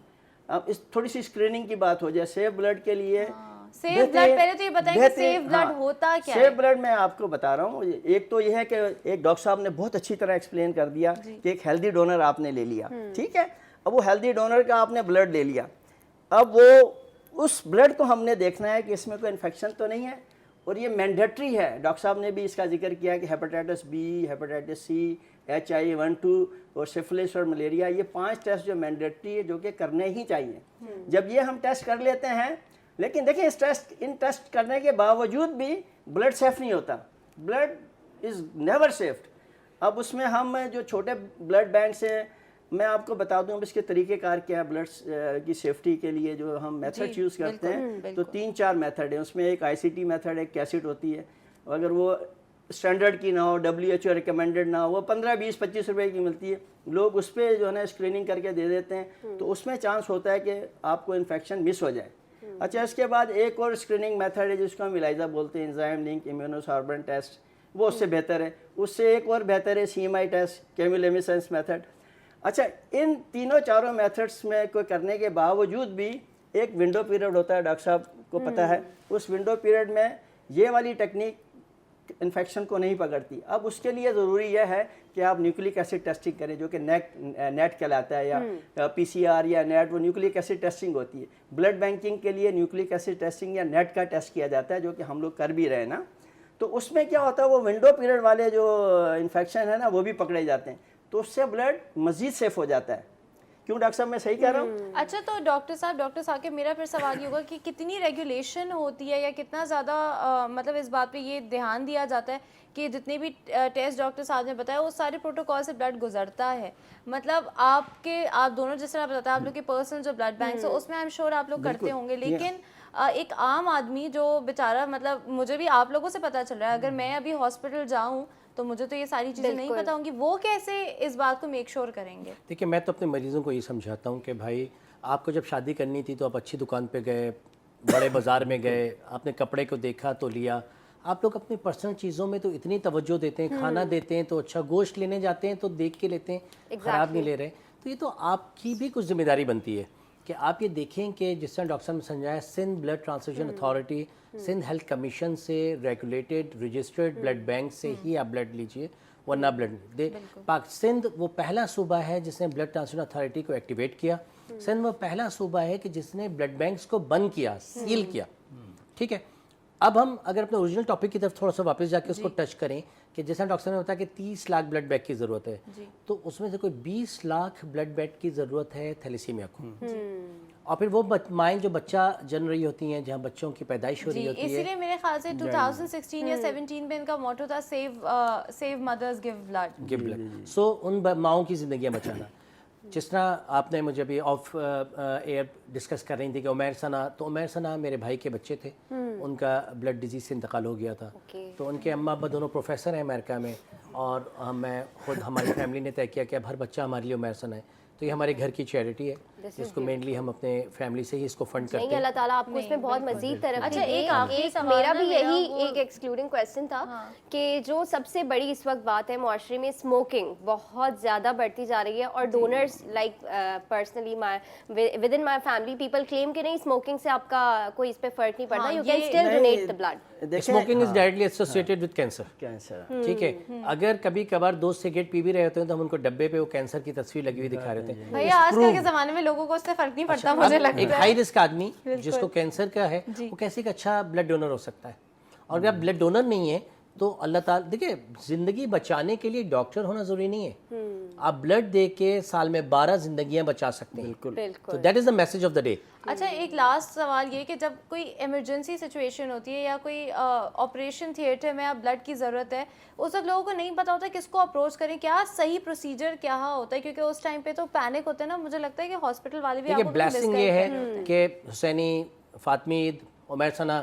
अब इस थोड़ी सी स्क्रीनिंग की बात हो जाए सेफ ब्लड के लिए। सेफ ब्लड, पहले तो ये बताएं कि सेफ ब्लड होता क्या है? सेफ ब्लड मैं आपको बता रहा हूँ। एक तो यह है कि एक डॉक्टर साहब ने बहुत अच्छी तरह एक्सप्लेन कर दिया कि एक हेल्दी डोनर आपने ले लिया, ठीक है। अब वो हेल्दी डोनर का आपने ब्लड ले लिया, अब वो उस ब्लड को हमने देखना है कि इसमें कोई इन्फेक्शन तो नहीं है, और ये मैंडेटरी है। डॉक्टर साहब ने भी इसका जिक्र किया कि hepatitis B, hepatitis C, HIV-1-2 और सिफिलिस और मलेरिया, ये 5 टेस्ट जो मैंडेटरी है, जो कि करने ही चाहिए। जब ये हम टेस्ट कर लेते हैं, लेकिन देखिए इन टेस्ट करने के बावजूद भी ब्लड सेफ नहीं होता, ब्लड इज़ नेवर सेफ। अब उसमें हम जो छोटे ब्लड बैंक से मैं आपको बता दूं, अब इसके तरीक़ेकार क्या है ब्लड की सेफ्टी के लिए जो हम मेथड यूज़ करते हैं। तो 3-4 मेथड हैं उसमें। एक ICT मेथड, एक कैसेट होती है, अगर वो स्टैंडर्ड की ना हो, WHO रिकमेंडेड ना हो, वो 15, 20, 25 रुपए की मिलती है, लोग उस पर जो है ना स्क्रीनिंग करके दे देते हैं, तो उसमें चांस होता है कि आपको इन्फेक्शन मिस हो जाए। अच्छा, इसके बाद एक और स्क्रीनिंग मेथड है जिसको हम इलाइजा बोलते हैं, एंजाइम लिंक इम्यूनोसॉर्बेंट टेस्ट, वो उससे बेहतर है। उससे एक और बेहतर है CMI टेस्ट, केमिलोमिसेंस मेथड। अच्छा, इन तीनों चारों मेथड्स में कोई करने के बावजूद भी एक विंडो पीरियड होता है, डॉक्टर साहब को पता है। उस विंडो पीरियड में ये वाली टेक्निक इन्फेक्शन को नहीं पकड़ती। अब उसके लिए ज़रूरी यह है कि आप न्यूक्लिक एसिड टेस्टिंग करें, जो कि नेट कहलाता है, या PCR या नेट, वो न्यूक्लिक एसिड टेस्टिंग होती है। ब्लड बैंकिंग के लिए न्यूक्लिक एसिड टेस्टिंग या नेट का टेस्ट किया जाता है, जो कि हम लोग कर भी रहे हैं ना। तो उसमें क्या होता है, वो विंडो पीरियड वाले जो इन्फेक्शन है ना, वो भी पकड़े जाते हैं, तो उससे ब्लड मज़ीद सेफ हो जाता है। क्यों डॉक्टर साहब, मैं सही कह रहा हूँ? अच्छा, तो डॉक्टर साहब के मेरा फिर सवाल ये होगा कि कितनी रेगुलेशन होती है, या कितना ज़्यादा मतलब इस बात पे ये ध्यान दिया जाता है कि जितने भी टेस्ट डॉक्टर साहब ने बताया वो सारे प्रोटोकॉल से ब्लड गुजरता है? मतलब आप दोनों जिस तरह बताया, आप लोग के पर्सनल जो ब्लड बैंक है उसमें आई एम श्योर आप लोग करते होंगे, लेकिन एक आम आदमी जो बेचारा, मतलब मुझे भी आप लोगों से पता चल रहा है, अगर मैं अभी हॉस्पिटल जाऊँ तो मुझे तो ये सारी चीज़ें नहीं पता होंगी, वो कैसे इस बात को मेक श्योर करेंगे? देखिए, मैं तो अपने मरीज़ों को ये समझाता हूँ कि भाई, आपको जब शादी करनी थी तो आप अच्छी दुकान पे गए, बड़े बाज़ार में गए, आपने कपड़े को देखा तो लिया। आप लोग अपनी पर्सनल चीज़ों में तो इतनी तवज्जो देते हैं, खाना देते हैं तो अच्छा, गोश्त लेने जाते हैं तो देख के लेते हैं, ख़राब नहीं ले रहे। तो ये तो आपकी भी कुछ जिम्मेदारी बनती है कि आप ये देखें कि जिस तरह डॉक्टर साहब ने समझाया, Sindh blood transfusion authority, Sindh health commission से रेगुलेटेड रजिस्टर्ड ब्लड बैंक से ही आप ब्लड लीजिए। वरना ब्लड दे। सिंध वो पहला सूबा है जिसने ब्लड ट्रांसफ्यूजन अथॉरिटी को एक्टिवेट किया। सिंध वो पहला सूबा है कि जिसने ब्लड बैंक्स को बंद किया, सील किया। ठीक है, अब हम अगर अपने ओरिजिनल टॉपिक की तरफ थोड़ा सा वापस जाके उसको टच करें कि जैसा डॉक्टर ने बताया कि 30 लाख ब्लड बैंक की ज़रूरत है, तो उसमें से कोई 20 लाख ब्लड बैंक की ज़रूरत है थैलेसीमिया को। और फिर वो माएँ जो बच्चा जन्म रही होती हैं, जहाँ बच्चों की पैदाइश हो रही होती है, इसीलिए मेरे ख्याल से 2016 या 17 में इनका मोटो था सेव मदर्स गिव ब्लड। सो उन माओं की ज़िंदगियाँ बचाना। जिस तरह आपने मुझे अभी ऑफ एयर डिस्कस कर रही थी कि उमैर सना, तो उमैर सना मेरे भाई के बच्चे थे, उनका ब्लड डिजीज़ से इंतकाल हो गया था। तो उनके अम्मा अब्बा दोनों प्रोफेसर हैं अमेरिका में, और मैं खुद हमारी फैमिली ने तय किया कि अब हर बच्चा हमारे लिए उमैर सना है। तो ये हमारे घर की चैरिटी है जिसको मेनली हम अपने फैमिली से ही इसको फंड करते हैं। अल्लाह ताला आपको इसमें बहुत मजीद तरक्की अच्छा, दे। एक आखिरी सवाल मेरा ना भी मेरा यही वो- एक एक्सक्लूडिंग क्वेश्चन था कि जो सबसे बड़ी इस वक्त बात है मुआशरे में, स्मोकिंग बहुत ज़्यादा बढ़ती जा रही है, और donors like personally with in my family people claim कि नहीं, स्मोकिंग से आपका कोई इस पे फर्क नहीं पड़ता, you can still donate the blood. Smoking is directly associated with cancer. Cancer, ठीक है, अगर कभी कभार दोस्त सिगरेट पी भी रहे होते हैं तो हम उनको डब्बे पे वो कैंसर की तस्वीर लगी हुई दिखा रहे थे। भैया आजकल के जमाने में लोगों को उससे फर्क नहीं पड़ता, मुझे अब लगता एक है। हाई रिस्क आदमी जिसको कैंसर का है, वो कैसे एक अच्छा ब्लड डोनर हो सकता है? और अगर ब्लड डोनर नहीं है तो अल्लाह ताला, देखिए जिंदगी बचाने के लिए डॉक्टर होना जरूरी नहीं है। आप ब्लड दे के साल में 12 जिंदगियां बचा सकते हैं। तो that is the message of the day. अच्छा, एक लास्ट सवाल ये कि जब कोई इमरजेंसी सिचुएशन होती है या कोई ऑपरेशन थिएटर में आप ब्लड की ज़रूरत है, उस वक्त लोगों को नहीं पता होता किसको अप्रोच करें, क्या सही प्रोसीजर क्या होता है, क्योंकि उस टाइम पे तो पैनिक होते हैं ना। मुझे लगता है कि हॉस्पिटल वाले भी देखिए आपको ब्लेसिंग ये है कि हुसैनी, फातमीद, उमैर सना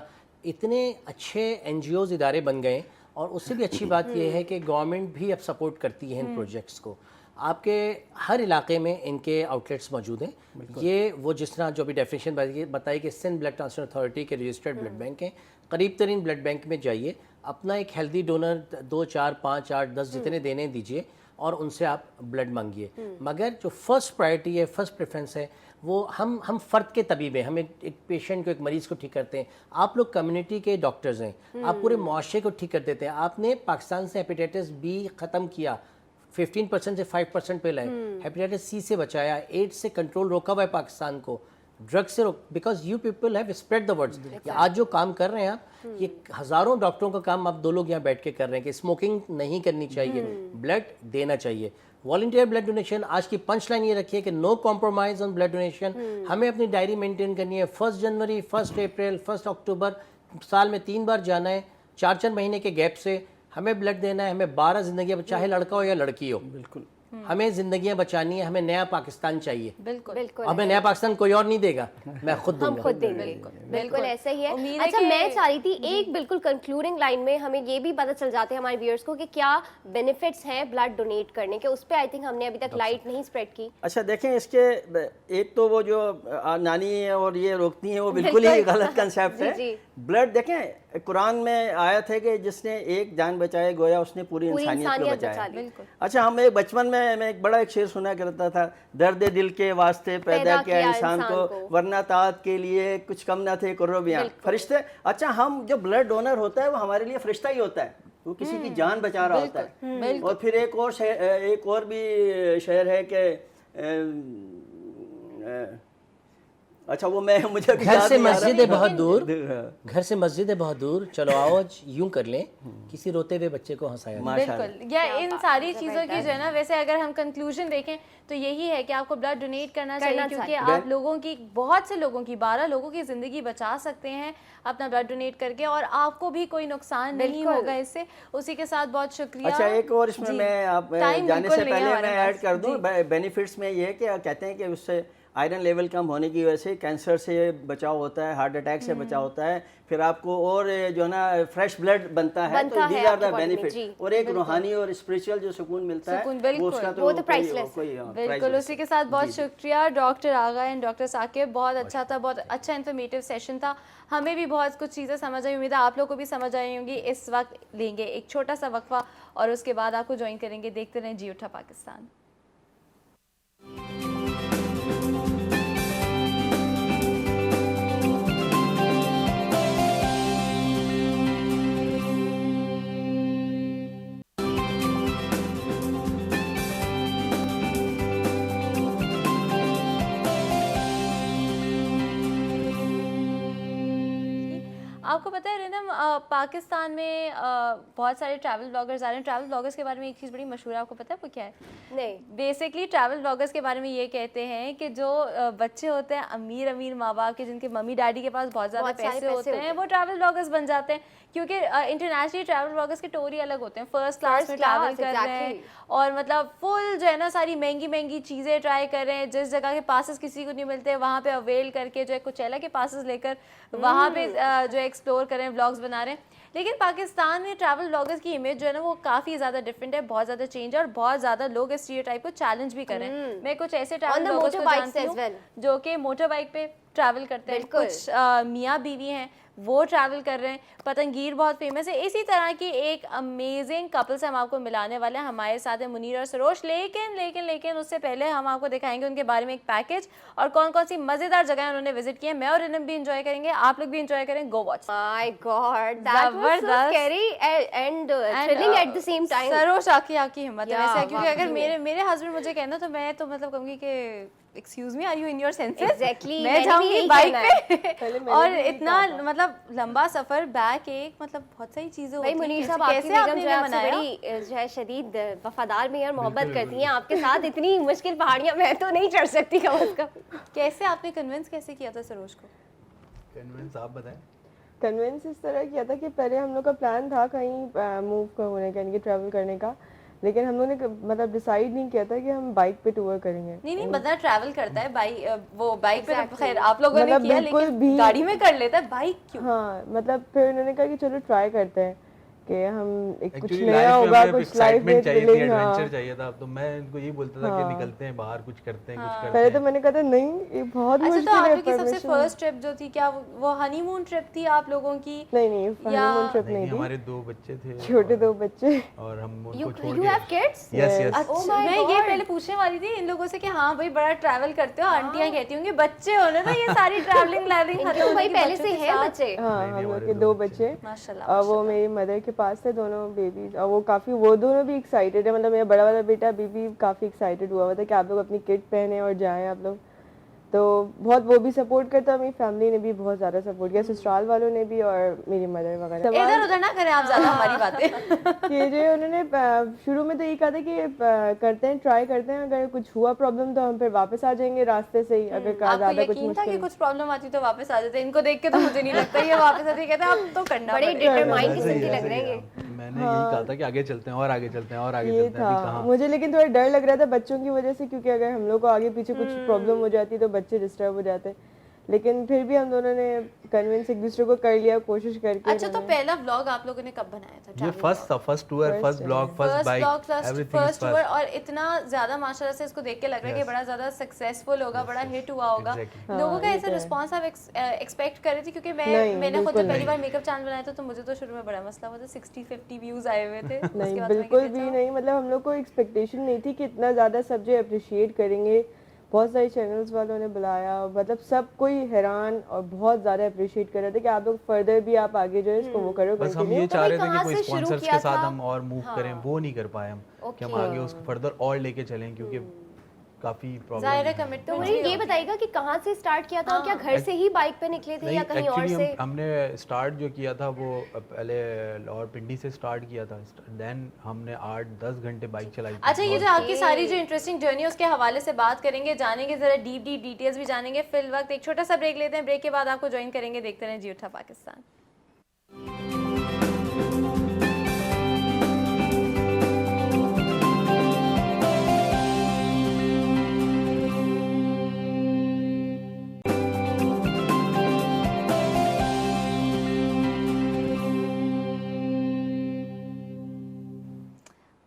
इतने अच्छे एनजीओज इदारे बन गए, और उससे भी अच्छी बात यह है कि गवर्नमेंट भी अब सपोर्ट करती है इन प्रोजेक्ट्स को। आपके हर इलाके में इनके आउटलेट्स मौजूद हैं। ये वो जिस तरह जो भी डेफिनेशन बताई कि सिंध ब्लड ट्रांसफ्यूजन अथॉरिटी के रजिस्टर्ड ब्लड बैंक हैं, करीब तरीन ब्लड बैंक में जाइए, अपना एक हेल्दी डोनर 2, 4, 5, 8, 10 जितने देने दीजिए, और उनसे आप ब्लड मांगिए। मगर जो फर्स्ट प्रायोरिटी है, फर्स्ट प्रेफरेंस है, वो हम फ़र्द के तबीब हैं, हम एक पेशेंट को, एक मरीज़ को ठीक करते हैं। आप लोग कम्युनिटी के डॉक्टर्स हैं, आप पूरे मुआशरे को ठीक कर देते हैं। आपने पाकिस्तान से हेपेटाइटिस बी ख़त्म किया, 15% से 5% पे लाए, हेपेटाइटिस सी से बचाया, एड्स से कंट्रोल रोका हुआ है पाकिस्तान को, ड्रग से रोक, because you people have spread the words. आज जो काम कर रहे हैं आप, ये हज़ारों डॉक्टरों का काम आप 2 लोग यहाँ बैठ के कर रहे हैं कि स्मोकिंग नहीं करनी चाहिए, ब्लड देना चाहिए। वॉलंटियर ब्लड डोनेशन, आज की पंच लाइन ये रखी है कि no compromise on blood donation. हमें अपनी डायरी मेंटेन करनी है, 1 जनवरी, 1 अप्रैल, 1 अक्टूबर, साल में 3 बार जाना है, 4-4 महीने के गैप से हमें ब्लड देना है। हमें 12 जिंदगियां, चाहे लड़का हो या लड़की हो, बिल्कुल हमें जिंदगियां बचानी है। हमें नया पाकिस्तान चाहिए, बिल्कुल बिल्कुल हमें नया पाकिस्तान कोई और नहीं देगा, मैं खुद हम दूंगा। खुद देंगे। बिल्कुल ऐसा ही है। उम्मीद है अच्छा, कि- मैं चाह रही थी एक बिल्कुल कंक्लूडिंग लाइन में हमें ये भी पता चल जाते हैं हमारे व्यूअर्स को कि क्या बेनिफिट्स हैं ब्लड डोनेट करने के। उस पे आई थिंक हमने अभी तक लाइट नहीं स्प्रेड की। अच्छा देखें, इसके एक तो वो जो नानी है और ये रोकती हैं, वो बिल्कुल ही गलत कंसेप्ट जी, है। जी। ब्लड देखें, कुरान में आयत है कि जिसने एक जान बचाए गोया उसने पूरी इंसानियत को इंसानियत बचाया। बचा ली। बिल्कुल। अच्छा, हम एक बचपन में मैं एक बड़ा एक शेर सुना करता था, दर्द दिल के वास्ते पैदा किया इंसान को, वरना ताअत के लिए कुछ कम ना थे कुर्रबियां फरिश्ते। अच्छा, हम जो ब्लड डोनर होता है वो हमारे लिए फरिश्ता ही होता है, वो किसी की जान बचा रहा होता है। और फिर एक और भी शहर है कि अच्छा वो मैं मुझे घर से मस्जिद है बहुत दूर, घर से मस्जिद है बहुत दूर, चलो आओ आज यूं कर लें, किसी रोते हुए बच्चे को हंसाया। बिल्कुल, या इन सारी चीज़ों की जो है ना, वैसे अगर हम कंक्लूजन देखें तो यही है कि आपको ब्लड डोनेट करना चाहिए, क्योंकि आप लोगों की, बहुत से लोगों की, 12 लोगों की ज़िंदगी बचा सकते हैं अपना ब्लड डोनेट करके, और आपको भी कोई नुकसान नहीं होगा इससे। उसी के साथ बहुत शुक्रिया। अच्छा, एक और इसमें मैं आप जाने से पहले मैं ऐड कर दूं, बेनिफिट्स में ये है कि कहते हैं कि उससे आयरन लेवल कम होने की वजह से कैंसर से बचाव होता है, हार्ट अटैक से बचाव होता है, फिर आपको और जो है ना फ्रेश ब्लड बनता है, तो दीज आर द बेनिफिट। और एक रूहानी और स्पिरिचुअल जो सुकून मिलता है, वो उसका तो प्राइसलेस। बिल्कुल, उसी के साथ बहुत शुक्रिया doctor Agha and doctor Saqib, बहुत अच्छा था, बहुत अच्छा इन्फॉर्मेटिव सेशन था। हमें भी बहुत कुछ चीज़ें समझ आई, उम्मीद है आप लोग को भी समझ आई होंगी। इस वक्त लेंगे एक छोटा सा वक्फा और उसके बाद आपको ज्वाइन करेंगे। देखते रहें जी उठा पाकिस्तान। आपको पता है रिनम, पाकिस्तान में बहुत सारे ट्रैवल ब्लॉगर्स आ रहे हैं। ट्रैवल ब्लॉगर्स के बारे में एक चीज़ बड़ी मशहूर है, आपको पता है वो क्या है? नहीं। बेसिकली ट्रैवल ब्लॉगर्स के बारे में ये कहते हैं कि जो बच्चे होते हैं अमीर अमीर माँ बाप के, जिनके मम्मी डैडी के पास बहुत ज़्यादा पैसे होते हैं, वो ट्रैवल ब्लॉगर्स बन जाते हैं, क्योंकि इंटरनेशनली ट्रैवल ब्लॉगर्स के टूर ही अलग होते हैं। फर्स्ट क्लास में ट्रैवल कर रहे हैं और मतलब फुल जो है ना सारी महंगी महंगी चीज़ें ट्राई कर रहे हैं। जिस जगह के पासेस किसी को नहीं मिलते वहाँ पे अवेल करके जो है कुचैला के पासेस लेकर वहाँ पे जो है एक्सप्लोर कर रहे हैं, व्लॉग्स बना रहे हैं। लेकिन पाकिस्तान में ट्रैवल ब्लॉगर्स की इमेज जो है ना वो काफ़ी ज़्यादा डिफरेंट है, बहुत ज़्यादा चेंज है और बहुत ज़्यादा लोग इस स्टीरियोटाइप को चैलेंज भी कर रहे हैं। मैं कुछ ऐसे ट्रैवल ब्लॉगर्स को जानती हूँ जो कि मोटर बाइक पे ट्रैवल करते हैं, कुछ मियाँ बीवी हैं वो ट्रैवल कर रहे हैं। पतंगीर बहुत फेमस है। इसी तरह की एक अमेजिंग कपल से हम आपको मिलाने वाले हैं। हमारे साथ है मुनीर और सरोश। लेकिन उससे पहले हम आपको दिखाएंगे उनके बारे में एक पैकेज और कौन कौन सी मजेदार जगह उन्होंने विजिट की है। मैं और रिनम भी एंजॉय करेंगे, आप लोग भी एंजॉय करें। Go watch. My God, that was so scary and thrilling at the same time. Sarosh आपकी हिम्मत है वैसे, क्योंकि अगर मेरे हस्बैंड मुझे कहना तो मैं तो मतलब कहूंगी कि excuse me, are you in your senses? Exactly, मैं जाऊंगी बाइक पे और इतना मतलब लंबा सफर, बैक एक, मतलब बहुत सारी चीजें होती हैं। भाई मुनीर साहब, आपकी बेगम जो है आपसे बड़ी जो है शदीद वफादार में और मोहब्बत करती हैं, आपके साथ इतनी मुश्किल पहाड़ियां मैं तो नहीं चढ़ सकती कम से कम। कैसे आपने कन्विंस कैसे किया था सरोज को? कन्विंस आप बताएं। कन्विंस इस तरह किया था कि पहले हम लोग का प्लान था कहीं मूव होने का, यानी कि ट्रैवल करने का, लेकिन हम लोगों ने मतलब डिसाइड नहीं किया था कि हम बाइक पे टूर करेंगे। नहीं बंदा ट्रैवल करता है वो बाइक पे तो खैर आप लोगों ने मतलब किया, बिल्कुल लेकिन भी गाड़ी में कर लेता है, बाइक क्यों? हाँ, मतलब फिर उन्होंने कहा कि चलो ट्राई करते हैं कि हम एक कुछ Actually, नया life में होगा, हमें कुछ excitement लाइफ चाहिए थी, में एडवेंचर चाहिए था। तो मैं इनको यही बोलता था कि निकलते हैं बाहर, कुछ करते हैं, कुछ करते पहले हैं। तो मैंने कहा था नहीं, ये बहुत अच्छा, मुश्किल तो आप है। लोग की सबसे फर्स्ट ट्रिप जो थी, क्या वो हनीमून ट्रिप थी आप लोगों की? नहीं हनीमून ट्रिप नहीं, नहीं थी। हमारे 2 बच्चे थे, छोटे 2 बच्चे। और हम उनको छोड़ You have kids? यस अच्छा, मैं ये पहले पूछने वाली थी इन लोगों से कि हाँ भाई बड़ा ट्रैवल करते हो, आंटियां कहती होंगी बच्चे होने तो ये सारी ट्रैवलिंग खत्म भाई पहले से है बच्चे। हाँ, हम लोग के 2 बच्चे, माशाल्लाह। और वो मेरी मदर के पास थे दोनों बेबीज, और वो दोनों भी एक्साइटेड है। मतलब मेरा बड़ा वाला बेटा अभी भी काफ़ी एक्साइटेड हुआ था कि आप लोग अपनी किट पहने और जाएं आप लोग। तो बहुत वो भी सपोर्ट करता, मेरी फैमिली ने भी बहुत ज़्यादा सपोर्ट किया, ससुराल वालों ने भी और मेरी मदर वगैरह। इधर उधर ना करें आप ज़्यादा हमारी बातें। कि जो उन्होंने शुरू में तो यही कहा था कि करते हैं, ट्राई करते हैं, अगर कुछ हुआ प्रॉब्लम तो हम फिर वापस आ जाएंगे रास्ते से ही। अगर ज़्यादा कुछ यकीन था कि मुश्किल कुछ प्रॉब्लम आती तो वापस आ जाते? इनको देख के तो मुझे नहीं लगता ये वापस आते, कहते अब तो करना बड़े पड़ेगा। डिटरमाइंड किस्म के लग रहे हैं। मैंने यही कहा था कि आगे चलते हैं और आगे चलते हैं और आगे ये चलते हैं। अभी था कहाँ? मुझे, लेकिन थोड़ा डर लग रहा था बच्चों की वजह से, क्योंकि अगर हम लोग को आगे पीछे कुछ प्रॉब्लम हो जाती तो बच्चे डिस्टर्ब हो जाते। लेकिन फिर भी हम दोनों ने कन्विंस एक दूसरे को कर लिया, कोशिश करके। अच्छा, तो पहला व्लॉग आप लोगों ने कब बनाया था? ये first tour, first blog, first bike, everything is first tour, और इतना ज्यादा माशाल्लाह से इसको देख के लग रहा है कि बड़ा ज्यादा सक्सेसफुल होगा, बड़ा हिट हुआ होगा। लोगों का ऐसा रिस्पांस आप एक्सपेक्ट कर रही थी? क्योंकि मैंने खुद जब पहली बार मेकअप चैनल बनाया था तो मुझे तो शुरू में बड़ा मसला हुआ था, 60-50 व्यूज आए हुए थे। नहीं, बिल्कुल भी नहीं। मतलब हम लोग को एक्सपेक्टेशन नहीं थी कि इतना ज़्यादा सब जो अप्रिशिएट करेंगे। बहुत सारे चैनल्स वालों ने बुलाया, मतलब सब कोई हैरान और बहुत ज़्यादा अप्रिशिएट कर रहे थे कि आप लोग फर्दर भी आप आगे जो है इसको वो करो। बस हम ये चाह रहे थे कि कोई से शुरू स्पॉन्सर्स किया के साथ था? हम और मूव करें, वो नहीं कर पाए हम कि हम आगे उसको फर्दर और लेके चलें, क्योंकि काफी प्रॉब्लम ज़ाहिर है तो कमिटमेंट। मुझे ये बताइएगा कि कहाँ से स्टार्ट किया था और क्या घर से ही बाइक पे निकले थे या कहीं और से? हमने स्टार्ट जो किया था वो पहले लाहौर पिंडी से स्टार्ट किया था, देन हमने 8-10 घंटे बाइक चलाई थी। अच्छा, ये जो आपकी सारी जो इंटरेस्टिंग जर्नी है उसके हवाले से बात करेंगे, जानेंगे जरा डीप डिटेल्स भी जानेंगे। फिल वक्त एक छोटा सा ब्रेक लेते हैं, ब्रेक के बाद आपको ज्वाइन करेंगे। देखते रहें जी उठा पाकिस्तान।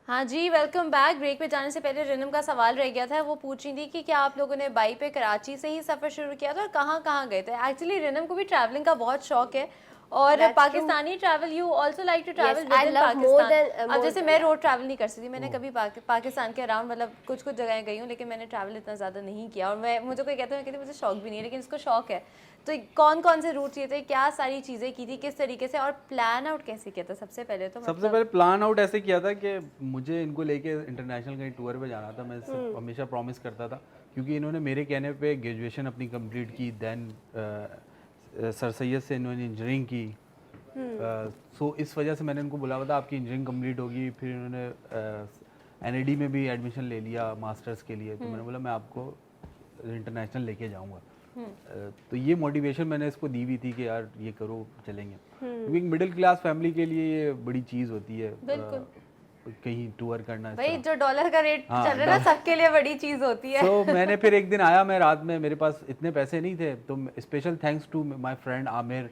हाँ जी, वेलकम बैक। ब्रेक पे जाने से पहले रिनम का सवाल रह गया था, वो पूछ रही थी कि क्या आप लोगों ने बाइक पे कराची से ही सफ़र शुरू किया था और कहाँ कहाँ गए थे? एक्चुअली रिनम को भी ट्रैवलिंग का बहुत शौक है और Pakistani travel, you also like to travel with in Pakistan. अब जैसे मैं रोड ट्रैवल नहीं कर सकती, मैंने कभी पाकिस्तान के अराउंड मतलब कुछ जगह गई हूँ, लेकिन मैंने ट्रैवल इतना ज़्यादा नहीं किया। और मुझे कोई कहता है, मैं कहती मुझे शौक भी नहीं है, लेकिन इसको शौक है। तो कौन कौन से रूट किए थे, क्या सारी चीज़ें की थी, किस तरीके से, और प्लान आउट कैसे किया था? सबसे पहले तो सबसे पहले प्लान आउट ऐसे किया था कि मुझे इनको लेके इंटरनेशनल कहीं टूर पे जाना था। मैं हमेशा प्रॉमिस करता था, क्योंकि इन्होंने मेरे कहने पे ग्रेजुएशन अपनी कंप्लीट की, देन सर सैयद से इन्होंने इंजीनियरिंग की, सो इस वजह से मैंने उनको बोला था आपकी इंजीनियरिंग कंप्लीट होगी, फिर इन्होंने NID में भी एडमिशन ले लिया मास्टर्स के लिए, तो मैंने बोला मैं आपको इंटरनेशनल लेके जाऊंगा। तो ये मोटिवेशन मैंने इसको दी हुई थी कि यार ये करो, चलेंगे, क्योंकि मिडिल क्लास फैमिली के लिए ये बड़ी चीज़ होती है कहीं टूर करना। भाई जो डॉलर का रेट हाँ, चल रहा है ना, सबके लिए बड़ी चीज होती है। तो मैंने फिर एक दिन आया, मैं रात में, मेरे पास इतने पैसे नहीं थे, तो special thanks to my friend Aamir,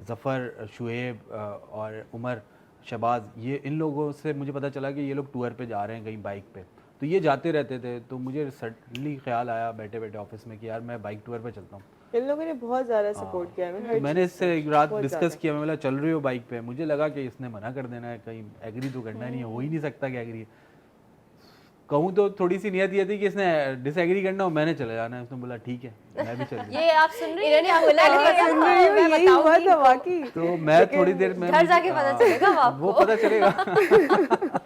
Zafar, Shoaib और उमर, शबाज, ये इन लोगों से मुझे पता चला कि ये लोग टूर पे जा रहे हैं कहीं बाइक पे। तो ये जाते रहते थे, तो मुझे सडनली ख्याल आया बैठे बैठे ऑफिस में कि यार मैं बाइक टूर पे चलता हूँ। इन लोगों ने बहुत ज़्यादा सपोर्ट किया हमें, तो मैंने इससे एक रात डिस्कस किया, मैं बोला चल रही हो बाइक पे, मुझे लगा कि इसने मना कर देना है, कहीं एग्री तो करना नहीं है, हो ही नहीं सकता कि एग्री कहूँ, तो थोड़ी सी नियत ये थी कि इसने डिसएग्री करना हो, मैंने चले जाना है। उसने बोला ठीक है, मैं भी चल गया। ये आप सुन रही इन्होंने बोला सुन रही हूँ, यही हुआ था वाकई। तो मैं थोड़ी देर में घर जाके पता चलेगा वो पता चलेगा।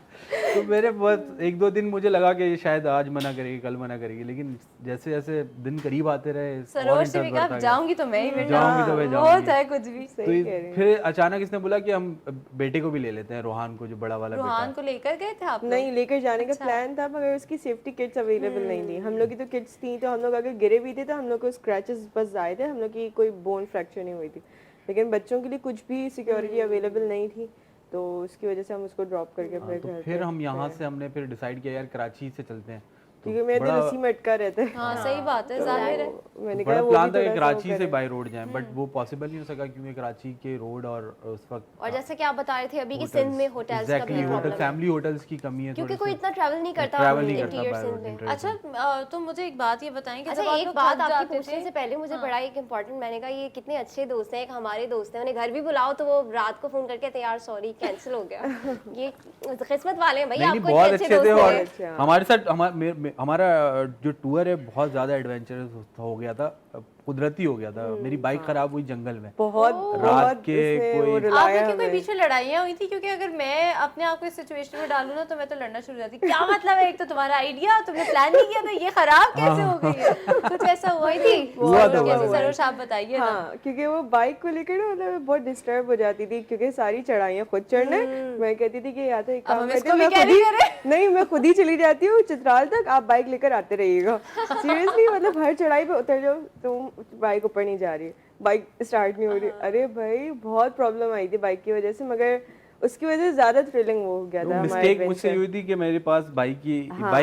तो मेरे बहुत 1-2 दिन मुझे लगा कि ये शायद आज मना करेगी, कल मना करेगी, लेकिन जैसे जैसे दिन करीब आते रहे सरोवर से भी कहा जाऊंगी तो मैं ही बेटा, जाऊंगी तो मैं वो जाऊंगी। चाहे कुछ भी। तो फिर अचानक इसने बोला कि हम बेटे को भी ले लेते हैं, रोहान को, जो बड़ा वाला बेटा रोहान है। को लेकर गए थे आप लोग? नहीं, लेकर जाने का प्लान था, मगर उसकी सेफ्टी किट्स अवेलेबल नहीं थी। हम लोग की तो किट्स थी, तो हम लोग अगर गिरे भी थे तो हम लोग को स्क्रैचेस बस आए थे, हम लोग की कोई बोन फ्रैक्चर नहीं हुई थी। लेकिन बच्चों के लिए कुछ भी सिक्योरिटी अवेलेबल नहीं थी, तो उसकी वजह से हम उसको ड्रॉप करके अपने तो घर फिर हम यहाँ से हमने फिर डिसाइड किया यार कराची से चलते हैं, क्योंकि मेरा दिल उसी में अटका रहता है। हाँ सही बात है, जाहिर है। मैंने बड़ा कहा वो प्लान भी था कि थोड़ा सा कराची वो से करे। बाय रोड जाएं, बट वो पॉसिबल नहीं हो सका क्योंकि कराची के रोड और उस वक्त और जैसे कि आप बता रहे थे अभी कि सिंध में होटल्स का भी एग्जैक्टली होटल, प्रॉब्लम है, फैमिली होटल्स की कमी है, क्योंकि थोड़ी कोई सी इतना ट्रैवल नहीं करता ट्रैवल नहीं करता इंटीरियर बाय सिंध रोड में। इंटरेस्ट। अच्छा तो मुझे एक बात ये बताएं कि अच्छा, जब आप एक लोग बात थक आपकी जाते पूछने थे, से पहले मुझे बड़ा एक इम्पोर्टेंट, मैंने कहा ये कितने अच्छे दोस्त हैं, एक हमारे दोस्त हैं, उन्हें घर भी बुलाओ तो वो रात को फोन करके यार सॉरी कैंसिल हो गया। ये किस्मत वाले हैं भाई, नहीं, आपको बहुत इतने अच्छे अच्छे थे, दोस्त और हैं। हमारे साथ हमारा जो टूर है बहुत ज़्यादा एडवेंचरस हो गया था, कुदरती हो गया था। मेरी बाइक खराब हुई जंगल में, बहुत रात के इसने कोई वो आप रुलाया लोग की कोई हमें। बीच में लड़ाइयाँ हुई थी? क्योंकि अगर मैं अपने आप को इस सिचुएशन में डालूं ना तो मैं तो लड़ना शुरू हो जाती। क्या मतलब है, एक तो तुम्हारा आइडिया, तुमने प्लान नहीं किया था, ये खराब कैसे हो गई है? कुछ ऐसा हुआ ही थी? हुआ था, हुआ था। सरोज आप बताइए ना। हाँ, क्योंकि वो बाइक को लेकर ना मतलब मैं बहुत डिस्टर्ब हो जाती थी, क्योंकि सारी चढ़ाइयाँ खुद चढ़ने। मैं कहती थी कि या तो एक काम हम करते इसको हैं, भी मैं खुद कैरी ही करें। नहीं, मैं खुद ही चली जाती हूँ चित्राल तक, आप बाइक लेकर आते रहिएगा। सीरियसली, मतलब हर चढ़ाई पे उतर जाओ, तुम बाइक ऊपर नहीं जा रही, बाइक स्टार्ट नहीं हो रही। अरे भाई बहुत प्रॉब्लम आई थी बाइक की वजह से, मगर उसकी वजह से ज्यादा थ्रिलिंग वो हो गया था हमारा मिस्टेक मुझसे adventure। हुई थी कि मेरे पास बाइक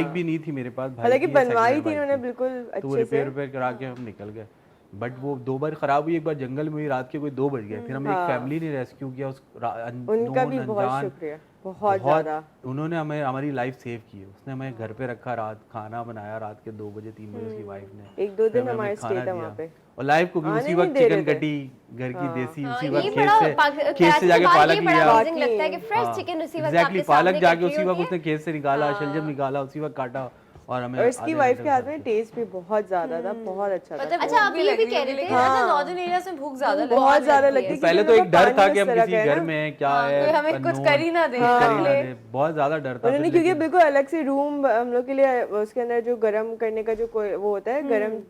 भी नहीं थी मेरे पास, भाई हालांकि की बनवाई second थी hand उन्होंने बाइक बिल्कुल तो वो अच्छे से। रिपेयर करा के हम निकल गए, बट वो 2 बार खराब हुई। एक बार जंगल में हुई, रात के कोई 2 बज गए, फिर हमने एक फैमिली ने रेस्क्यू किया, उस उनका भी बहुत शुक्रिया, बहुत ज्यादा। उन्होंने हमें हमारी लाइफ सेव की। उसने हमें घर पे रखा, रात खाना बनाया, रात के 2 बजे 3 बजे उसकी वाइफ ने 1-2 दिन फिर हमें हमारे खाना स्टे था दिया। वहाँ पे। और लाइव कुकिंग आने उसी नहीं वक्त दे रहे चिकन थे। कटी घर की देसी, उसी ये वक्त बड़ा खेत से जाके पालक बड़ा लिया। अमेजिंग लगता है कि फ्रेश चिकन उसी वक्त एग्जैक्टली, आपके पालक सामने जाके कट रही उसी वक्त होती उसने खेत से निकाला, शलजम निकाला, उसी वक्त काटा, और हमें और इसकी आधे वाइफ घंटे के में हाथ में टेस्ट भी बहुत ज्यादा था, बहुत अच्छा था। पता है, अच्छा, आप भूख ये लग भी रही कह होगी, रहे थे। लेकिन अच्छा नॉर्दर्न एरिया में भूख ज्यादा लगती है। बहुत ज्यादा लगती है, पहले तो क्योंकि एक डर पानी था में कि हम सड़क किसी है घर ना। में क्या हाँ, है, कोई हमें कुछ unknown, कर ही ना दे, कुछ कर ही ना ले। दे, बहुत ज्यादा डर था। उन्होंने फिर क्योंकि लेकिन बिल्कुल अलग से रूम हम लोग के लिए, उसके अंदर जो गर्म करने का जो कोई वो होता है, गर्म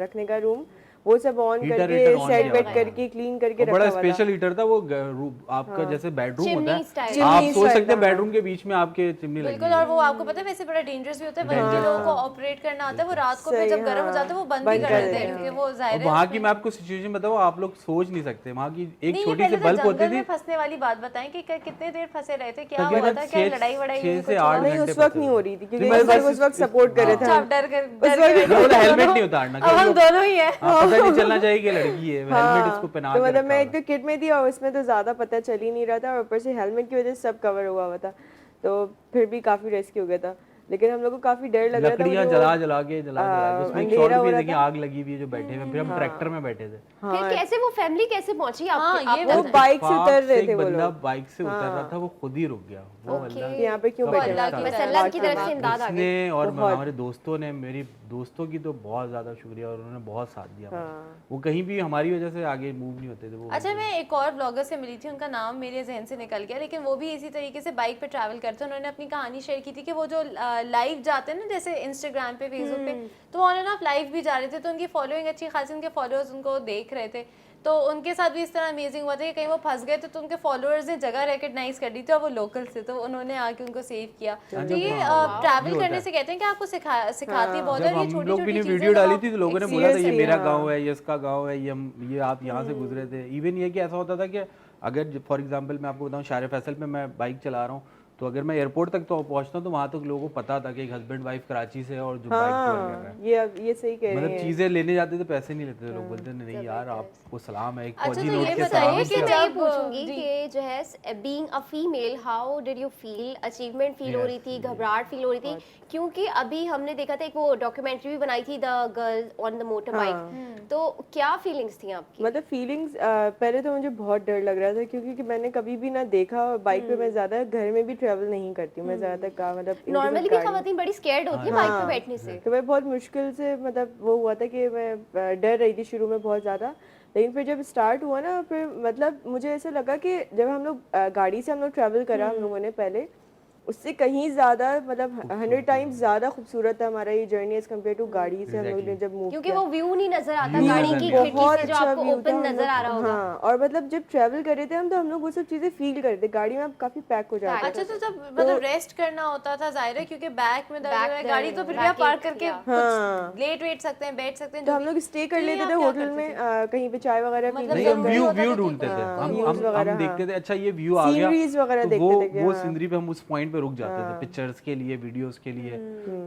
रखने का रूम, वो सब ऑन हीटर करके हीटर ऑन सेट किया वेट हुआ था। करके क्लीन करके और बड़ा रखा हुआ था। स्पेशल हीटर था वो, आपका जैसे बेडरूम होता चिमनी स्टाइल। है, आप चिमनी सोच स्टाइल सकते हैं था। बेडरूम के बीच में आपके चिमनी लगी बिल्कुल। है। और वो आपको पता है वैसे बड़ा डेंजरस भी होता है, वहीं के लोगों को ऑपरेट करना आता है, वो रात को फिर सही, जब गर्म हो हाँ, जाता है वो बंद भी बंद कर कर देते हैं, देते क्योंकि वो और जाहिर है वहाँ की मैं आपको सिचुएशन बताऊँ, आप लोग सोच नहीं सकते। वहाँ की एक नहीं, ये छोटी सी पहले तो बल्ब होती जंगल थी, में फंसने वाली बात बताएं कि कितने देर फंसे रहे थे, क्या तकरीबन हुआ था, क्या 6 लड़ाई वड़ाई हुई, से कुछ 8 नहीं, घंटे उस वक्त फंसे नहीं थे। हो रही थी, क्योंकि तो मैं एक बार बस उस वक्त सपोर्ट कर रहे थे अच्छा, हम। आप डर के मैं बोला हेलमेट नहीं उतारना, अब हम दोनों ही है। हाँ, पता नहीं चलना चाहिए कि लड़की है, हेलमेट इसको पहना तो के मतलब रखा मैं हुआ एक तो किट में थी और उसमें तो ज़्यादा पता चल ही नहीं रहा था, और ऊपर से हेलमेट की वजह से सब कवर हुआ हुआ था, तो फिर भी काफ़ी रेस्क्यू हो गया था। लेकिन हम लोग को काफ़ी डर लग रहा था। लकड़ियाँ वो जला जला के उसमें एक अंधेरा शॉट हो भी रहा देखिए, था। आग लगी हुई है जो बैठे हुए, फिर हम ट्रैक्टर में बैठे थे। फिर कैसे वो फैमिली कैसे पहुंची आपके? हाँ, ये वो बाइक से उतर रहे एक थे वो बंदा लोग। बाइक से उतर रहा था, वो खुद ही रुक गया। वो अल्लाह यहाँ पे क्यों का बैठे अल्लाह हुए की हैं? बस अल्लाह की तरफ से इमदाद आ गई। उसने और हमारे दोस्तों ने, मेरी दोस्तों की तो बहुत ज़्यादा शुक्रिया, और उन्होंने बहुत साथ दिया हमारा। वो कहीं भी हमारी वजह से आगे मूव नहीं होते थे वो। अच्छा, मैं एक और ब्लॉगर से मिली थी, उनका नाम मेरे जहन से निकल गया, लेकिन वो भी इसी तरीके से बाइक पे ट्रैवल करते हैं। उन्होंने अपनी कहानी शेयर की थी कि वो जो लाइव जाते हैं ना, जैसे इंस्टाग्राम पे, फेसबुक पे, तो ऑन एंड ऑफ लाइव भी जा रहे थे, तो उनकी फॉलोइंग अच्छी खासी, उनके फॉलोअर्स उनको देख रहे थे। तो उनके साथ भी इस तरह अमेजिंग हुआ था कि कहीं वो फंस गए तो उनके फॉलोअर्स ने जगह रिकग्नाइज कर दी थी और वो लोकल से, तो उन्होंने आके उनको सेव किया। तो ये ट्रैवल करने से कहते हैं कि आपको सिखाती बहुत है, जब और ये हम छोटी लोग भी छोटी ने वीडियो डाली थी तो लोगों ने बोला था ये Seriously, मेरा हाँ। गांव है, ये इसका गांव है, ये आप यहाँ से गुजरे थे। इवन ये कि ऐसा होता था कि अगर फॉर एग्जांपल मैं आपको बताऊं, शार फैसल पे मैं बाइक चला रहा हूँ, तो अगर मैं एयरपोर्ट तक तो पहुंचता हूँ तो वहाँ तक लोगों को पता था कि एक हस्बैंड वाइफ कराची से है और जो बाइक टूर कर रहा है। ये सही कह रहे मतलब हैं। चीजें लेने जाते थे, पैसे नहीं लेते थे लोग, बोलते थे नहीं यार आपको सलाम है, एक अच्छा, फौजी तो नोट ये के बताइए सलाम कि से। मैं ये जब- पूछूंगी जी। कि जो है being a female, how did you feel? Achievement feel हो रही थी, घबराहट फील हो रही थी? क्योंकि अभी हमने देखा था एक वो डॉक्यूमेंट्री भी बनाई थी, the girl on the motor bike, तो क्या फीलिंग्स थी आपकी? मतलब फीलिंग्स पहले तो मुझे बहुत डर लग रहा था, क्योंकि कि मैंने कभी भी ना देखा, और बाइक पे मैं ज्यादा घर में भी ट्रैवल नहीं करती हूँ, मैं ज्यादातर का मतलब इनके साथ नॉर्मली भी गाड़ी- खवातीन बड़ी स्कैर्ड होती है बाइक पे बैठने से। तो मैं बहुत मुश्किल से, मतलब वो हुआ था कि मैं डर रही थी शुरू में बहुत ज़्यादा, लेकिन फिर जब स्टार्ट हुआ ना, फिर मतलब मुझे ऐसा लगा कि जब हम लोग गाड़ी से हम लोग ट्रैवल करा हम लोगों ने पहले, उससे कहीं ज़्यादा मतलब 100 टाइम्स ज़्यादा खूबसूरत था हमारा ये जर्नी एज कम्पेयर टू गाड़ी से हम लोग ने जब मूव क्योंकि वो व्यू नहीं नजर आता View गाड़ी नजर की नहीं खिड़की बहुत से, जो अच्छा आपको व्यू था, ओपन हम नजर लोग- आ रहा होगा। हाँ, और मतलब जब ट्रैवल कर रहे थे हम, तो हम लोग वो सब चीज़ें फील करते, गाड़ी में आप काफ़ी पैक हो जाते अच्छा, तो जब मतलब रेस्ट करना होता था जाहिर है, क्योंकि बैक में दर्द हो Back रहा है, दर्द गाड़ी तो है, फिर भी आप back पार्क ache, करके yeah. कुछ लेट वेट सकते हैं, बैठ सकते हैं, तो जो हम भी। लोग स्टे कर तो ये लेते आप थे क्या होटल करते में, थे? कहीं पे चाय वगैरह पी मतलब नहीं, लेते हम जरूरी व्यू होता था व्यू कि- ढूंढते थे, हाँ, हम views हम वगैरह, देखते हाँ। थे अच्छा ये व्यू आ गया, Sceneries वगैरह तो देखते थे कि वो हाँ। सीनरी पे हम उस पॉइंट पे रुक जाते थे, पिक्चर्स के लिए, वीडियोस के लिए,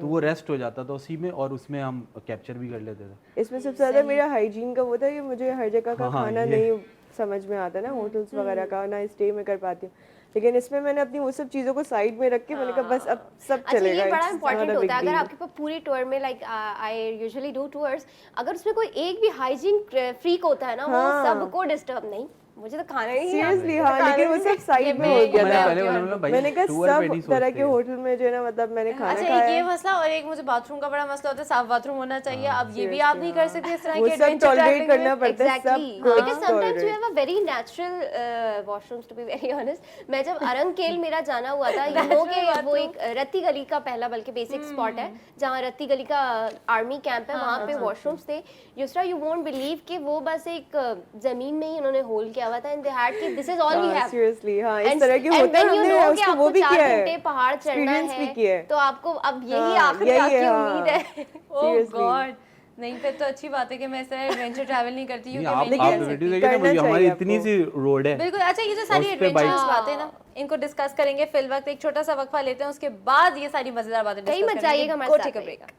तो वो रेस्ट हो जाता था उसी में, और उसमें हम कैप्चर भी कर लेते थे। इसमें सबसे ज्यादा मेरा हाइजीन का वो था कि मुझे हर जगह का हाँ, खाना ये- नहीं समझ में आता ना, होटल्स वगैरह का ना स्टे में कर पाती हूँ, लेकिन इसमें मैंने अपनी वो सब चीज़ों को साइड में रख के मैंने कहा बस अब सब अच्छा, चलेगा। ये बड़ा it's important not a big होता है। अगर deal। आपके पास पूरी टूर में, like I usually do tours, अगर उसमें कोई एक भी हाइजीन फ्रीक होता है ना, वो सबको डिस्टर्ब, नहीं मुझे तो खाना ही नहीं है। सीरियसली हाँ, लेकिन वो सब साइड में हो तो गया मैंने था। पहले बोला भाई मैंने कहा टूर पे नहीं सब तरह सोचते के होटल में जो है ना, मतलब मैंने खाना अच्छा, खाया एक ये है, मसला, और एक मुझे बाथरूम का बड़ा मसला होता है, साफ बाथरूम होना चाहिए। अब ये भी आप नहीं कर सकते इस तरह वो के सब एडवेंचर टॉलरेट ट्रैवलिंग करना में। पड़ता है, Exactly. सब Because sometimes you have a very natural washrooms, to be very honest. मैं जब अरंगकेल मेरा जाना हुआ था, you know कि वो एक रत्ती गली का पहला बल्कि बेसिक स्पॉट है, जहाँ रत्ती गली का आर्मी कैंप है, वहाँ पे वॉशरूम्स थे। युसरा, you won't believe कि वो बस एक जमीन में ही उन्होंने होल किया हुआ था, and they had कि this is all we have. Seriously हाँ, इस And- तरह के and होते हैं, when you हमने know कि उसको वो आपको भी 4 किया है, घंटे पहाड़ चढ़ना एक्सपीरियंस भी किया है, है। तो आपको अब यही हाँ, आखिरी यही आपकी है, उम्मीद हाँ। है। ओह Seriously. गॉड, नहीं फिर तो अच्छी बात है कि मैं इस तरह एडवेंचर ट्रैवल नहीं करती हूँ, नहीं, कि आप मैं नहीं आप कर वीडियो सकती। देखिए ना, करना ये हमारी चाहिए इतनी आपको। सी रोड है, बिल्कुल। अच्छा, ये जो सारी उस पे एडवेंचरस bike- बातें ना, इनको डिस्कस करेंगे फिल वक्त। एक छोटा सा वक्फा लेते हैं, उसके बाद ये सारी मजेदार बातें कहीं डिस्कस मत जाइएगा करेंगे। हमारे Go साथ take a में। break.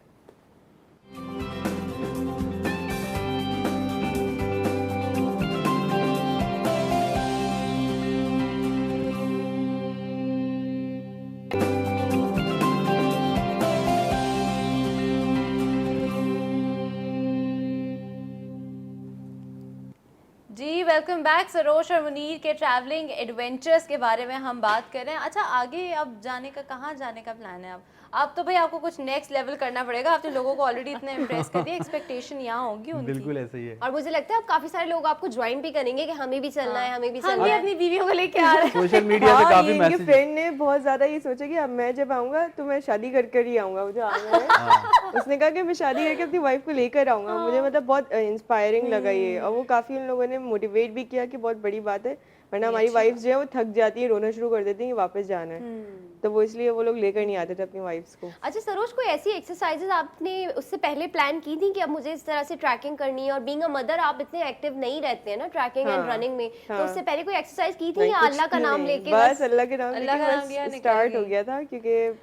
जी वेलकम बैक। सरोश और मुनीर के ट्रैवलिंग एडवेंचर्स के बारे में हम बात कर रहे हैं। अच्छा, आगे अब जाने का, कहाँ जाने का प्लान है? अब तो भाई आपको कुछ नेक्स्ट लेवल करना पड़ेगा, आपने लोगों को ऑलरेडी इतना इम्प्रेस कर दिया, एक्सपेक्टेशन यहाँ होगी उनकी। बिल्कुल ऐसा ही है। और मुझे लगता है अब काफी सारे लोग आपको ज्वाइन भी करेंगे कि हमें भी चलना है, हमें भी हम चलना भी है। अपनी बीवियों को लेके आ रहे हैं। सोशल मीडिया पे हाँ, काफी ये इनके मैसेज, फ्रेंड ने बहुत ज्यादा ये सोचा कि अब मैं जब आऊंगा तो मैं शादी कर ही आऊंगा, मुझे आना है। उसने कहा कि मैं शादी करके अपनी वाइफ को लेकर आऊंगा। मुझे मतलब बहुत इंस्पायरिंग लगा ये, और वो काफी उन लोगों ने मोटिवेट भी किया कि बहुत बड़ी बात है, वरना हमारी वाइफ जो है वो थक जाती है, रोना शुरू कर देती है कि वापस जाना है, तो वो इसलिए वो लोग लेकर नहीं आते थे अपनी वाइफ्स को। अच्छा सरोज, कोई ऐसी एक्सरसाइजेज आपने उससे पहले प्लान की थी कि अब मुझे इस तरह से ट्रैकिंग करनी है? और बीइंग अ मदर आप इतने एक्टिव नहीं रहते हैं ना ट्रैकिंग एंड रनिंग में, तो उससे पहले कोई एक्सरसाइज की थी नहीं, या कुछ अल्लाह का भी नाम नहीं। लेके बस अल्लाह के नाम अल्लाह का नाम लिया, लेके निकल स्टार्ट हो गई। गया था, क्योंकि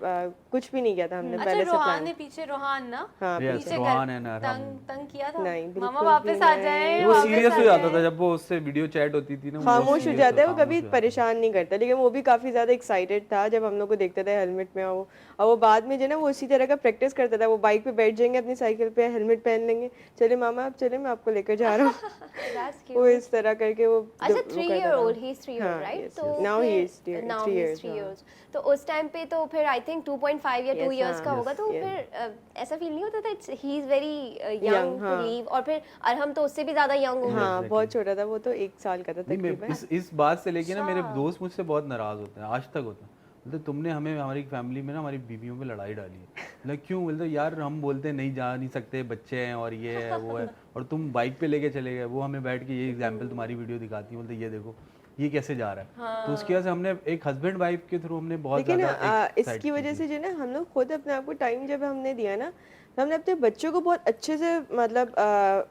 कुछ भी नहीं किया था हमने अच्छा, पहले से रोहान प्लान। ने पीछे, रोहान ना हाँ, Yes, पीछे रोहान कर and अरहम। तंग किया था। नहीं, बिल्कुल मामा वापस भी आ नहीं। जाए, वो वापस सीरियस आ हो जाता जाए। था जब वो उससे वीडियो चैट होती थी ना, खामोश हो जाता है वो, कभी खामोश हो जाता परेशान नहीं करता, लेकिन वो भी काफी ज्यादा एक्साइटेड था जब हम लोग को देखता था हेलमेट में। और वो बाद में जो ना वो उसी तरह का प्रैक्टिस करता था, वो बाइक पे बैठ जाएंगे अपनी साइकिल पे, हेलमेट पहन लेंगे, चले मामा आप चले, मैं आपको लेकर जा रहा हूँ। That's cute. वो इस तरह करके वो अच्छा, वो 3 करता year था। old, he is 3 year old, हाँ, right? yes, तो yes. Now he is 3 years, 3 हाँ। years. तो उस टाइम पे तो फिर आई थिंक 2.5 या 2 Yes, years हाँ, का होगा, yes, तो yes. फिर ऐसा फील नहीं होता था he is very Young, young too हाँ। लीव? और फिर अरहम तो उससे भी ज्यादा यंग होगा। हाँ, बहुत छोटा था वो, तो 1 साल का था नहीं, मैं तकरीबन। इस बात से लेके ना मेरे दोस्त मुझसे बहुत नाराज होते हैं, आज तक होते हैं। मतलब तुमने हमें हमारी फैमिली में ना हमारी बीवियों पे लड़ाई डाली है। मतलब क्यों? बोलते यार हम बोलते हैं नहीं जा नहीं सकते, बच्चे हैं और ये है वो है, और तुम बाइक पे लेके चले गए। वो हमें बैठ के ये एग्जाम्पल तुम्हारी वीडियो दिखाती है, बोलते ये देखो ये कैसे जा रहा है। तो उसकी वजह से हमने एक हस्बैंड वाइफ के थ्रू हमने बहुत लेकिन ज़्यादा इसकी वजह से जो ना हम लोग खुद अपने आप को टाइम जब हमने दिया ना, तो हमने अपने बच्चों को बहुत अच्छे से मतलब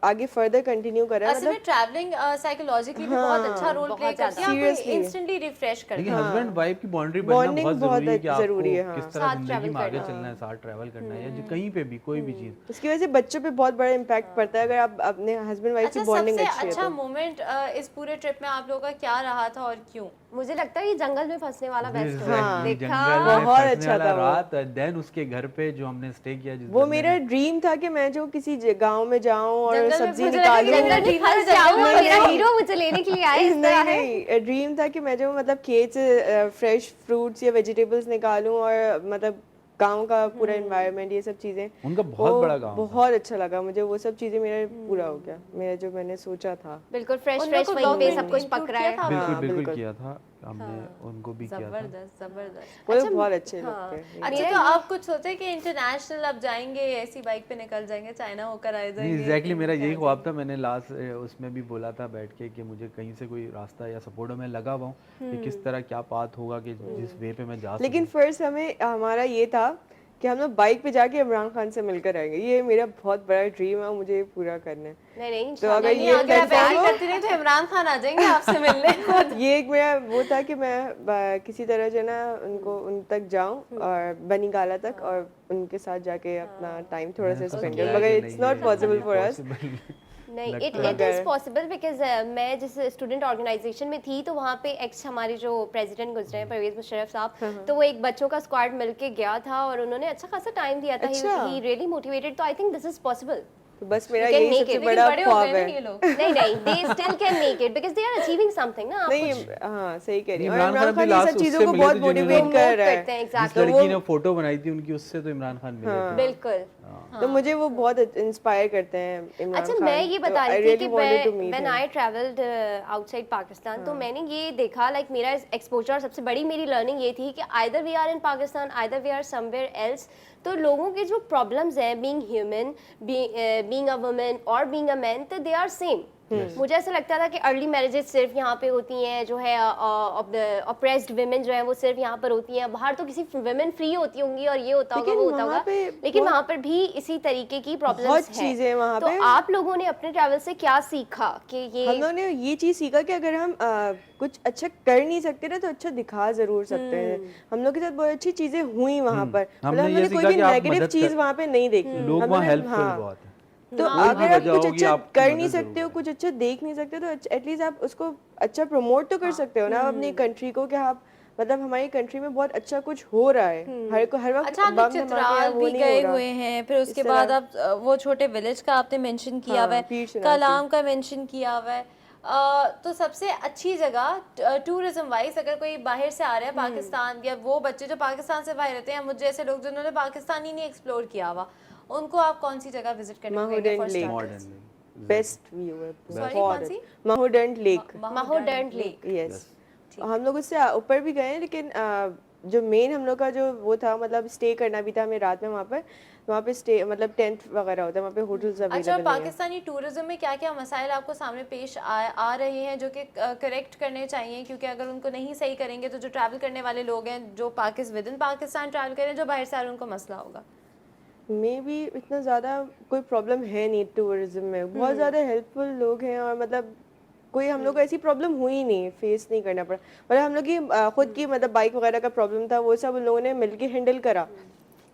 आगे फर्दर कंटिन्यू करा। असल में ट्रैवलिंग साइकोलॉजिकली भी बहुत अच्छा रोल प्ले करती है, आपको Seriously. इंस्टेंटली रिफ्रेश करती लेकिन है। हस्बैंड वाइफ की बाउंड्री बनना Bonding बहुत बहुत जरूरी है कि आपको जरूरी है, हाँ। किस तरह साथ जिंदगी travel में आगे करना। चलना है, साथ ट्रैवल करना है, या जो कहीं पे भी कोई भी चीज़। उसकी वजह से बच्चों पे बहुत बड़ा इम्पैक्ट पड़ता है अगर आप अपने हस्बैंड वाइफ अच्छा, की बॉन्डिंग सबसे अच्छी है अच्छा तो। मोमेंट इस पूरे ट्रिप में आप लोगों का क्या रहा था और क्यों? मुझे लगता है ये जंगल में फंसने वाला बेस्ट Exactly, हुआ। देखा जंगल में बहुत फंसने अच्छा वाला था वो। रात, देन उसके घर पे जो हमने स्टे किया, जिस वो बंदे मेरा ने- ड्रीम था कि मैं जो किसी गांव में जाऊं और जंगल में सब्जी मुझे लगा कि निकालूं। जंगल में फंस जाऊं और मेरा हीरो मुझे लेने के लिए आए, इस तरह है। नहीं, ड्रीम था कि मैं जो मतलब खेत से फ्रेश फ्रूट्स या वेजिटेबल्स निकालूं और मतलब गांव का पूरा एनवायरनमेंट, ये सब चीजें। उनका बहुत वो बड़ा गाँव था। बहुत अच्छा लगा मुझे, वो सब चीजें मेरा पूरा हो गया, मेरा जो मैंने सोचा था। बिल्कुल फ्रेश उन फ्रेश लोग को वहीं पे document सब कुछ include पक रहा किया है। था? बिल्कुल हाँ, बिल्कुल बिल्कुल। किया था हमने, उनको भी किया था। जबरदस्त जबरदस्त। वो लोग बहुत अच्छे लोग थे। अच्छा, तो आप कुछ सोचे कि इंटरनेशनल अब जाएंगे, ऐसी बाइक पे निकल जाएंगे, चाइना होकर आ नहीं जाएंगे? एग्जैक्टली मेरा यही ख्वाब था। मैंने लास्ट उसमें भी बोला था बैठ के कि मुझे कहीं से कोई रास्ता या सपोर्ट में लगा हुआ हूँ कि किस तरह क्या पाथ होगा कि जिस वे पे मैं जा लेकिन सकूं। फर्स्ट हमें हमारा ये था कि हम लोग बाइक पे जाके इमरान खान से मिलकर आएंगे। ये मेरा बहुत बड़ा ड्रीम है, मुझे ये पूरा करना है। नहीं नहीं तो इंशाल्लाह। अगर नहीं, ये अगर आप कैंसिल ऐसे हो, करती रही तो इमरान खान आ जाएंगे आपसे मिलने खुद। ये एक मेरा वो था कि मैं किसी तरह जो है ना उनको उन तक जाऊं और बनीगाला तक और उनके साथ जाके अपना टाइम थोड़ा सा स्पेंड करूं, मगर it's not possible for us. नहीं इट लगता इज है। पॉसिबल बिकॉज मैं जिस स्टूडेंट ऑर्गेनाइजेशन में थी तो वहाँ पे एक्स हमारे जो प्रेसिडेंट गुजरे हैं परवेज मुशर्रफ साहब, तो वो एक बच्चों का स्क्वाड मिलके गया था और उन्होंने अच्छा खासा टाइम दिया था। अच्छा। ही रियली मोटिवेटेड, तो I think this is possible. तो बस मेरा You can यही make सबसे it. बड़ा बड़े हो ख्वाब गए ना ये है। लोग। नहीं नहीं they still can make it because they are achieving something ना। आप नहीं, कुछ हाँ सही कह रही हैं। और इमरान इमरान खान खान भी ये लास्ट सब चीजों उससे को मिले बहुत थे जिन्होंने मोटिवेट promote कर रहा है। करते हैं जिस एग्जैक्टली। लड़की ने फोटो बनाई थी उनकी, उससे तो इमरान खान मिले थे। बिल्कुल। तो मुझे वो बहुत इंस्पायर करते हैं इमरान अच्छा खान। मैं ये तो बता I रही थी really कि wanted to meet when him. I travelled outside Pakistan तो मैंने ये देखा लाइक मेरा एक्सपोजर, सबसे बड़ी मेरी लर्निंग ये थी कि either we are in Pakistan either we are somewhere else, तो लोगों के जो प्रॉब्लम्स हैं being human, being a woman और बीइंग अ मैन, तो दे आर सेम। मुझे ऐसा लगता था कि अर्ली मैरिजेस सिर्फ यहाँ पे होती हैं, जो है ऑप्रेस्ड विमेन जो है वो सिर्फ यहाँ पर होती हैं, बाहर तो किसी विमेन फ्री होती होंगी और ये होता होगा लेकिन वो होता वहाँ होगा, पे लेकिन बहुत- वहाँ पर भी इसी तरीके की बहुत प्रॉब्लम्स चीजें हैं वहाँ तो पे। आप लोगों ने अपने ट्रैवल से क्या सीखा कि ये हम लोगों ने ये चीज सीखा कि अगर हम कुछ अच्छा कर नहीं सकते ना तो अच्छा दिखा जरूर सकते हैं। हम लोग के साथ बहुत अच्छी चीजें हुई वहाँ पर, हमने मतलब ये हमने कोई सीखा भी कि आप नेगेटिव मदद चीज कर- वहाँ पे नहीं देखी। लोग हम वहाँ लोगों ने- हेल्पफुल हाँ। बहुत है। तो कोई भी अगर आप वजह कुछ होगी, अच्छा आपकी कर मदद नहीं जरूर सकते हो, करें। कुछ अच्छा देख नहीं सकते, तो एटलीस्ट आप उसको अच्छा प्रमोट तो कर सकते हो ना अपनी कंट्री को, कि आप मतलब हमारी कंट्री में बहुत अच्छा कुछ हो रहा है। हर वक्त अच्छा, आप बम लोग धमाके चित्राल वो भी नहीं हो गए रहा। हुए हैं, फिर उसके इस बाद तरह- आप वो छोटे विलेज का आपने मेंशन किया हुआ हाँ, है, पीर शनासी। कलाम का मेंशन किया हुआ है। तो सबसे अच्छी जगह टूरिज्म वाइज अगर कोई बाहर से आ रहा है पाकिस्तान, या वो बच्चे जो पाकिस्तान से बाहर रहते हैं, मुझे जैसे लोग जिन्होंने पाकिस्तान ही नहीं एक्सप्लोर किया हुआ, उनको आप कौन सी जगह विजिट करने को कहेंगे माहौडन for lake. starters? Best view है Sorry, बहुत कौन सी? माहौडन लेक। माहौडर्न लेक। यस, हम लोग उससे ऊपर भी गए हैं, लेकिन जो मेन हम लोग का जो वो था, मतलब स्टे करना भी था हमें रात में वहाँ पे स्टे मतलब टेंट वगैरह होता है वहाँ पे, होटल्स अच्छा, अवेलेबल नहीं है। पाकिस्तानी टूरिज्म में क्या क्या मसाइल आपको सामने पेश आ रहे हैं जो कि करेक्ट करने चाहिए? क्योंकि अगर उनको नहीं सही करेंगे तो जो ट्रैवल करने वाले लोग हैं जो विद इन पाकिस्तान ट्रैवल करें, जो बाहर से आ रहे हैं, उनको मसला होगा। मे बी इतना ज़्यादा कोई प्रॉब्लम है नहीं टूरिज्म में, बहुत ज़्यादा हेल्पफुल लोग हैं, और मतलब कोई हम लोग को ऐसी प्रॉब्लम हुई नहीं, फेस नहीं करना पड़ा। मतलब हम लोग की खुद की मतलब बाइक वगैरह का प्रॉब्लम था, वो सब उन लोगों ने मिलके हैंडल करा,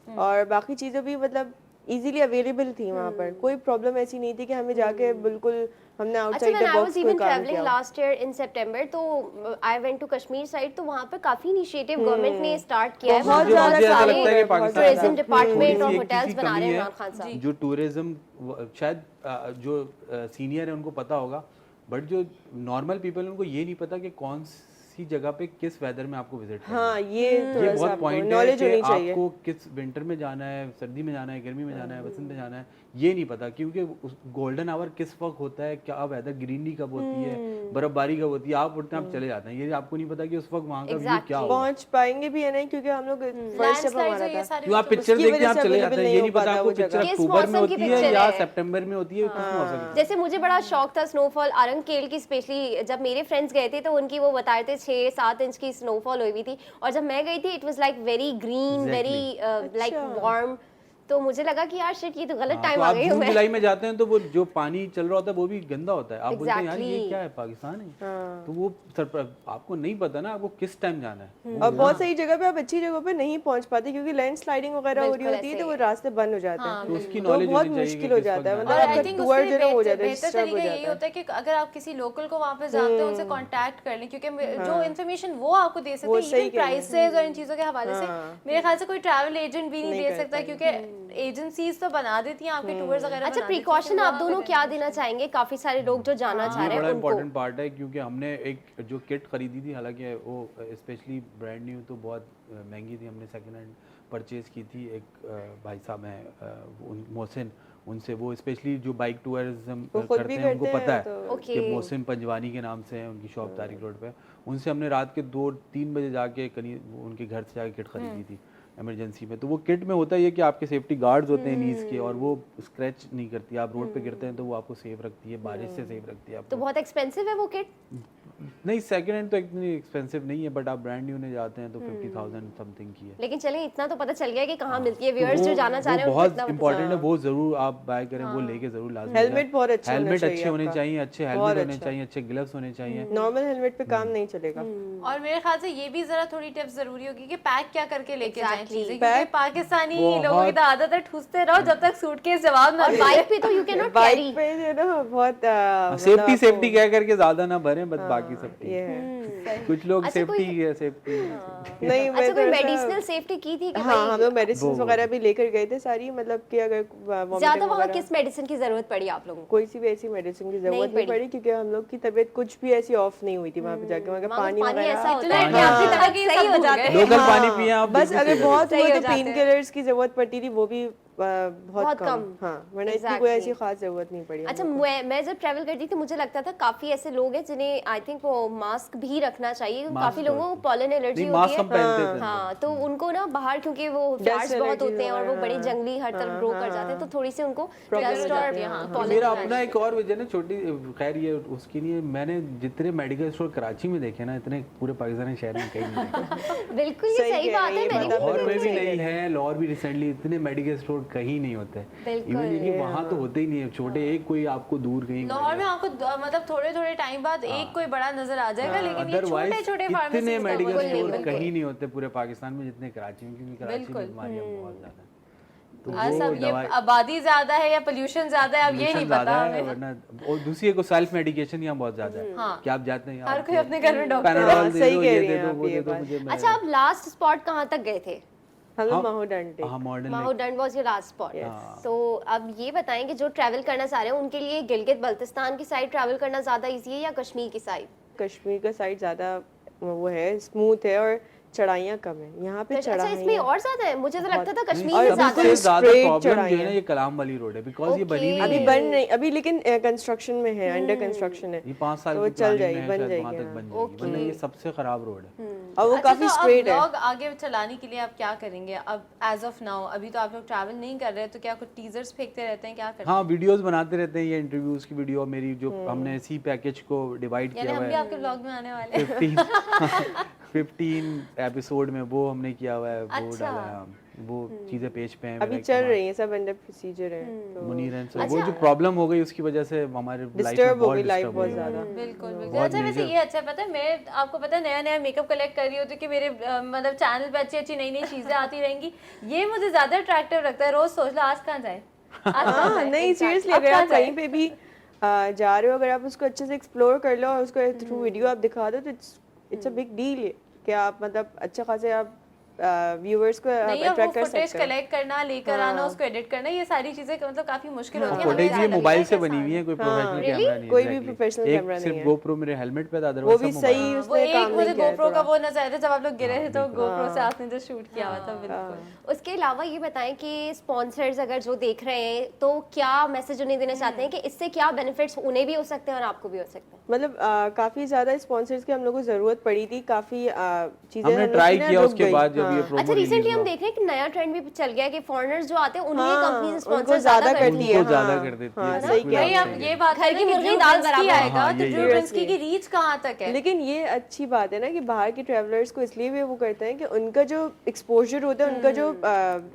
और बाकी चीज़ें भी मतलब इजीली अवेलेबल थी वहाँ पर। कोई प्रॉब्लम ऐसी नहीं थी कि हमें जाके बिल्कुल हमने अच्छा outside when the I box was कोई इवन काम ट्रैवलिंग किया। लास्ट ईयर इन सितंबर, तो I went to Kashmir side, तो वहाँ पर काफी इनिशिएटिव गवर्नमेंट ने स्टार्ट किया है। बहुत वहाँ ज़्यादा मुझे ऐसा सारे लगता है कि बहुत पाकिस्तान ज़्यादा। टूरिज्म डिपार्टमेंट और थोड़ी सी एक होटल्स चीज़ की बना रहे कमी हैं है, इमरान खान साहब। जो टूरिज्म शायद जो सीनियर है उनको पता होगा, बट जो नॉर्मल पीपल है उनको ये नहीं पता कि कौन सी जगह पे किस वेदर में आपको विजिट करना है। हाँ, ये ये थोड़ा सा बहुत आपको पॉइंट है नॉलेज कि होनी चाहिए। आपको किस विंटर में जाना है, सर्दी में जाना है, गर्मी में जाना है, बसंत में जाना है, ये नहीं पता, क्योंकि उस गोल्डन आवर किस वक्त होता है, क्या वेदर, ग्रीनरी कब होती है, बर्फबारी कब होती है, आप उठते आप चले जाते हैं, ये आपको नहीं पता कि उस वक्त वहाँ का व्यू क्या होगा। पहुंच पाएंगे भी या नहीं, क्योंकि हम लोग फर्स्ट स्टेप हमारा था। क्यों आप पिक्चर देखते हैं आप चले जाते हैं, ये नहीं पता आपको पिक्चर किस अक्टूबर में मौसम की होती है पिक्चर या है। सितंबर में होती है, किस मौसम की। जैसे मुझे बड़ा शौक था स्नोफॉल अरंकेल की, स्पेशली जब मेरे फ्रेंड्स गए थे तो उनकी वो बता रहे थे 6-7 इंच की स्नोफॉल हुई हुई थी, और जब मैं गई थी it was like very green, very like warm. तो मुझे लगा कि यार शिट ये तो गलत टाइम तो आ आप गई हूँ जून मैं। जुलाई में जाते हैं तो वो जो पानी चल रहा होता है वो भी गंदा होता है, आप बोलते हैं यार ये Exactly. क्या है, पाकिस्तान है, तो वो आपको नहीं पता ना आपको किस टाइम जाना है। और बहुत सही जगह पे आप अच्छी जगह पे नहीं पहुंच पाते, क्योंकि लैंडस्लाइडिंग वगैरह हो रही होती है तो वो रास्ते बंद हो जाते हैं, तो उसकी तो नॉलेज बहुत होनी चाहिए मुश्किल कि हो किस जाता है, वक्त मतलब और जाना आई आपका थिंक टूर उससे जो है वो हो जाता है, बेहतर डिस्टर्ब हो तरीका जाता यही है। होता है कि अगर आप किसी लोकल को वहाँ पे जानते हैं उनसे कांटेक्ट कर लें, क्योंकि जो इन्फॉर्मेशन वो आपको दे सकते हैं इवन प्राइसेस और इन चीज़ों के हवाले से मेरे ख्याल से कोई ट्रैवल एजेंट भी नहीं दे सकता, क्योंकि एजेंसीज तो बना देती हैं आपके टूर्स वगैरह। अच्छा, प्रिकॉशन आप दोनों क्या देना चाहेंगे काफी सारे लोग जो जाना चाह ये रहे बड़ा हैं उनको? इंपॉर्टेंट पार्ट है, क्योंकि हमने एक जो किट खरीदी थी, हालांकि वो स्पेशली ब्रांड न्यू तो बहुत महंगी थी, हमने सेकंड हैंड परचेज की थी। एक भाई साहब हैं मोहसिन, उनसे, वो स्पेशली जो बाइक टूरिज्म करते हैं उनको पता है कि मोहसिन पंजवानी के नाम से है, उनकी शॉप तारिक रोड पे। उनसे हमने रात के 2-3 बजे जाके करीब उनके घर से जाके किट खरीदी थी इमरजेंसी में। तो वो किट में होता है ये कि आपके सेफ्टी गार्ड्स होते हैं नीज के, और वो स्क्रैच नहीं करती, आप रोड पे गिरते हैं तो वो आपको सेफ रखती है, बारिश से सेफ रखती है तो आपको। बहुत एक्सपेंसिव है वो किट? नहीं, सेकंड हैंड तो इतनी एक्सपेंसिव नहीं है, बट आप ब्रांड न्यू ने जाते हैं तो 50,000 समथिंग की है। लेकिन चलें इतना तो पता चल गया कि कहाँ मिलती है। तो व्यूअर्स जो वो- जाना चाह वो रहे हैं उनको बहुत इतना इंपॉर्टेंट है, वो जरूर आप बाय करें, वो लेके जरूर लाजमी। हेलमेट बहुत अच्छा होना हेलमेट चाहिए अच्छे होने आपका। चाहिए, अच्छे हेलमेट होने चाहिए, अच्छे ग्लव्स होने चाहिए। नॉर्मल हेलमेट पे काम नहीं चलेगा। और मेरे ख्याल से ये भी जरा थोड़ी टिप्स जरूरी होगी कि पैक क्या करके लेके जाएं Exactly. चीजें, क्योंकि पाकिस्तानी लोगों की तो आदत है ठूसते रहो जब तक सूटकेस जवाब ना और दे। बाइक पे तो you can not carry. Bike पे जो है ना बहुत सेफ्टी कह करके ज्यादा ना भरें, बस बाकी सब ठीक ये है। है। कुछ लोग अच्छा, सेफ्टी कोई- है, सेफ्टी नहीं, मैं अच्छा, कोई थोड़ा सा- मेडिसिनल सेफ्टी की थी कि हाँ, हम भाई लोग मेडिसिन वगैरह भी लेकर गए थे सारी, मतलब कि अगर vomiting ज्यादा वहाँ वगैरह- किस मेडिसिन की जरूरत पड़ी आप लोगों को? कोई सी भी ऐसी मेडिसिन की जरूरत नहीं पड़ी, क्योंकि हम लोग की तबीयत कुछ भी ऐसी ऑफ नहीं हुई थी वहाँ पे जाके। वहाँ का पानी पानी वगैरह ऐसा होता इतना है कि आपकी हाँ। तबीयत सही हो जाती है। लोकल पानी पिए आप, बस बिल्कुल अगर सही बहुत सही हुआ हो तो जाते पेन हैं। किलर्स की जरूरत पड़ती थी, वो भी बहुत कम। हाँ, वरना इतनी कोई ऐसी खास जरूरत नहीं पड़ी। अच्छा, मैं जब ट्रैवल करती थी मुझे लगता था काफी ऐसे लोग हैं जिन्हें आई थिंक वो मास्क भी रखना चाहिए, क्योंकि काफी लोगों को पॉलन एलर्जी नहीं, होती मास्क हम है। पहनते थे। हाँ, तो उनको ना बाहर, क्योंकि वो फ्लावर्स बहुत allergies होते हैं और वो वगैरह, बड़े जंगली हर तरफ ग्रो कर जाते हैं, तो थोड़ी सी उनको डस्ट और pollen मेरा की अपना एक और वजह ना छोटी, खैर ये उसकी नहीं है, मैंने जितने मेडिकल स्टोर कराची में देखे ना, इतने पूरे पाकिस्तान शहर में कहीं नहीं देखे। बिल्कुल ये सही बात है। मैंने भी लाहौर में भी बिल्कुल नहीं है, लाहौर भी रिसेंटली इतने मेडिकल स्टोर कहीं नहीं होते। इवन ये कि वहाँ तो होते ही नहीं है, छोटे एक कोई आपको दूर कहीं। लाहौर में आपको मतलब थोड़े थोड़े टाइम बाद एक कोई बड़ा नजर आ जाएगा, लेकिन ये अदरवाइज छोटे छोटे इतने फार्मेसी मेडिकल स्टोर कहीं नहीं होते पूरे पाकिस्तान में जितने कराची में, क्योंकि कराची में बीमारियां बहुत ज्यादा हैं। तो सब वो ये दवाई आबादी ज्यादा है या पोल्यूशन ज्यादा है, अब ये नहीं pollution पता ज़्यादा है, हमें। वरना और दूसरी एक सेल्फ मेडिकेशन यहाँ बहुत ज्यादा है कि आप जाते हैं हर कोई अपने घर में डॉक्टर है। पैनाडोल दे सही दो, कह ये रही दे हैं दो, आप वो ये दे दो बात। मुझे। अच्छा, आप लास्ट स्पॉट कहाँ तक गए थे? हम लोग माहौडंटे। हाँ, मॉडर्न माहौडंड वाज योर लास्ट स्पॉट। तो अब ये बताएं कि जो ट्रैवल करना चाह रहे हैं उनके लिए गिलगित बल्तिस्तान की साइड ट्रैवल करना ज्यादा इजी है या कश्मीर की साइड? कश्मीर का साइड ज्यादा वो है, स्मूथ है और चढ़ाइयाँ कम है यहाँ पे। अच्छा, इसमें और ज्यादा है? मुझे तो लगता था कश्मीर और में ज्यादा बिल्कुल है। ज्यादा straight प्रॉब्लम जो चढ़ाई है ना है। ये कलाम वाली रोड है, बिकॉज ये बनी अभी नहीं बन नहीं, अभी लेकिन कंस्ट्रक्शन में है, अंडर कंस्ट्रक्शन है, ये 5 साल तो वो की चल प्लानिंग जाएगी, में है, बन शायद जाएगी, वहाँ तक हाँ। बन जाएगी, वरना ये सबसे खराब रोड है। और वो काफी स्ट्रेट है। ब्लॉग आगे चलाने के लिए आप क्या करेंगे अब एज ऑफ नाउ? अभी तो आप लोग ट्रैवल नहीं कर रहे, तो क्या कुछ टीजर्स फेंकते रहते हैं, क्या करते हैं? हाँ, वीडियोस बनाते रहते हैं, ये इंटरव्यूज की वीडियो मेरी जो हमने सी पैकेज को डिवाइड यानी किया हम हुआ भी है आपके ब्लॉग में आने वाले हैं। 15 एपिसोड में, वो हमने किया हुआ है, वो अच्छा। डाला है, वो चीजें पेज पे हैं। अभी चल रही है, सब अंडर प्रोसीजर है, तो मुनीर हैं, वो जो प्रॉब्लम हो गई उसकी वजह से हमारे लाइफ में डिस्टर्ब हो बहुत गई लाइफ डिस्टर्ब बहुत हुई। ज्यादा। बिल्कुल बिल्कुल। बहुत अच्छा, वैसे major। ये अच्छा है, पता है मैं आपको पता है नया नया मेकअप कलेक्ट कर रही होती हूँ कि मेरे मतलब चैनल पे अच्छी अच्छी नई नई चीजें आती रहेंगी, ये मुझे ज्यादा अट्रैक्टिव लगता है। रोज सोच लो आज कहाँ जाए, आज कहाँ हाँ जाए? नहीं, सीरियसली अगर आप कहीं पे भी जा रहे हो, अगर आप उसको अच्छे से एक्सप्लोर कर लो और उसको थ्रू वीडियो आप दिखा दो, तो इट्स अ बिग डील कि आप मतलब अच्छा खासे आप व्यूअर्स को नहीं, अब वो अट्रैक्ट कर फुटेज सकते हैं। कलेक्ट करना, लेकर आना, उसको एडिट करना, ये सारी चीजें मतलब काफी मुश्किल होती है। फुटेज हमें ये ऐसा मोबाइल लगता से है कि बनी हुई है, कोई प्रोफेशनल Really? कैमरा नहीं, कोई भी exactly। professional एक कैमरा नहीं सिर्फ है। GoPro मेरे हेलमेट पे था, वो अदरवाइज भी सब सही मोबाइल। वो उसने एक काम मुझे नहीं किया गोप्रो का था। वो नजर आया था जब आप लोग गिरे थे, तो बिल्कुल। गोप्रो से आपने जो शूट किया हुआ था, बिल्कुल। उसके अलावा ये बताएं कि स्पॉन्सर्स अगर जो देख रहे हैं तो क्या मैसेज उन्हें देना चाहते हैं कि इससे क्या बेनिफिट्स उन्हें भी हो सकते हैं और आपको भी हो सकते हैं? मतलब काफी ज्यादा स्पॉन्सर्स की हम लोग को जरूरत पड़ी थी, काफी चीजें हमने हम लोग ट्राई की ना किया रुक उसके गई। बाद जब ये हाँ। प्रोमो अच्छा, रिसेंटली रिलीज हम हुआ देख रहे हैं कि नया ट्रेंड भी चल गया है कि फॉरेनर्स जो आते हैं उन्हीं हाँ, कंपनीज उनको स्पॉन्सर ज्यादा ज्यादा करती है, उनको ज्यादा हाँ। कर देती हाँ, है, सही बिल्कुल कह भाई रहे आप अब सही ये है। बात घर है की ना कि मुर्गी ड्रू दाल ब्रिन्स्की बराबर। आएगा हाँ, तो यही ड्रू है। ब्रिन्स्की की रीच कहाँ तक है? लेकिन ये अच्छी बात है ना कि बाहर के ट्रैवलर्स को इसलिए भी वो करते हैं कि उनका जो एक्सपोजर होता है, उनका जो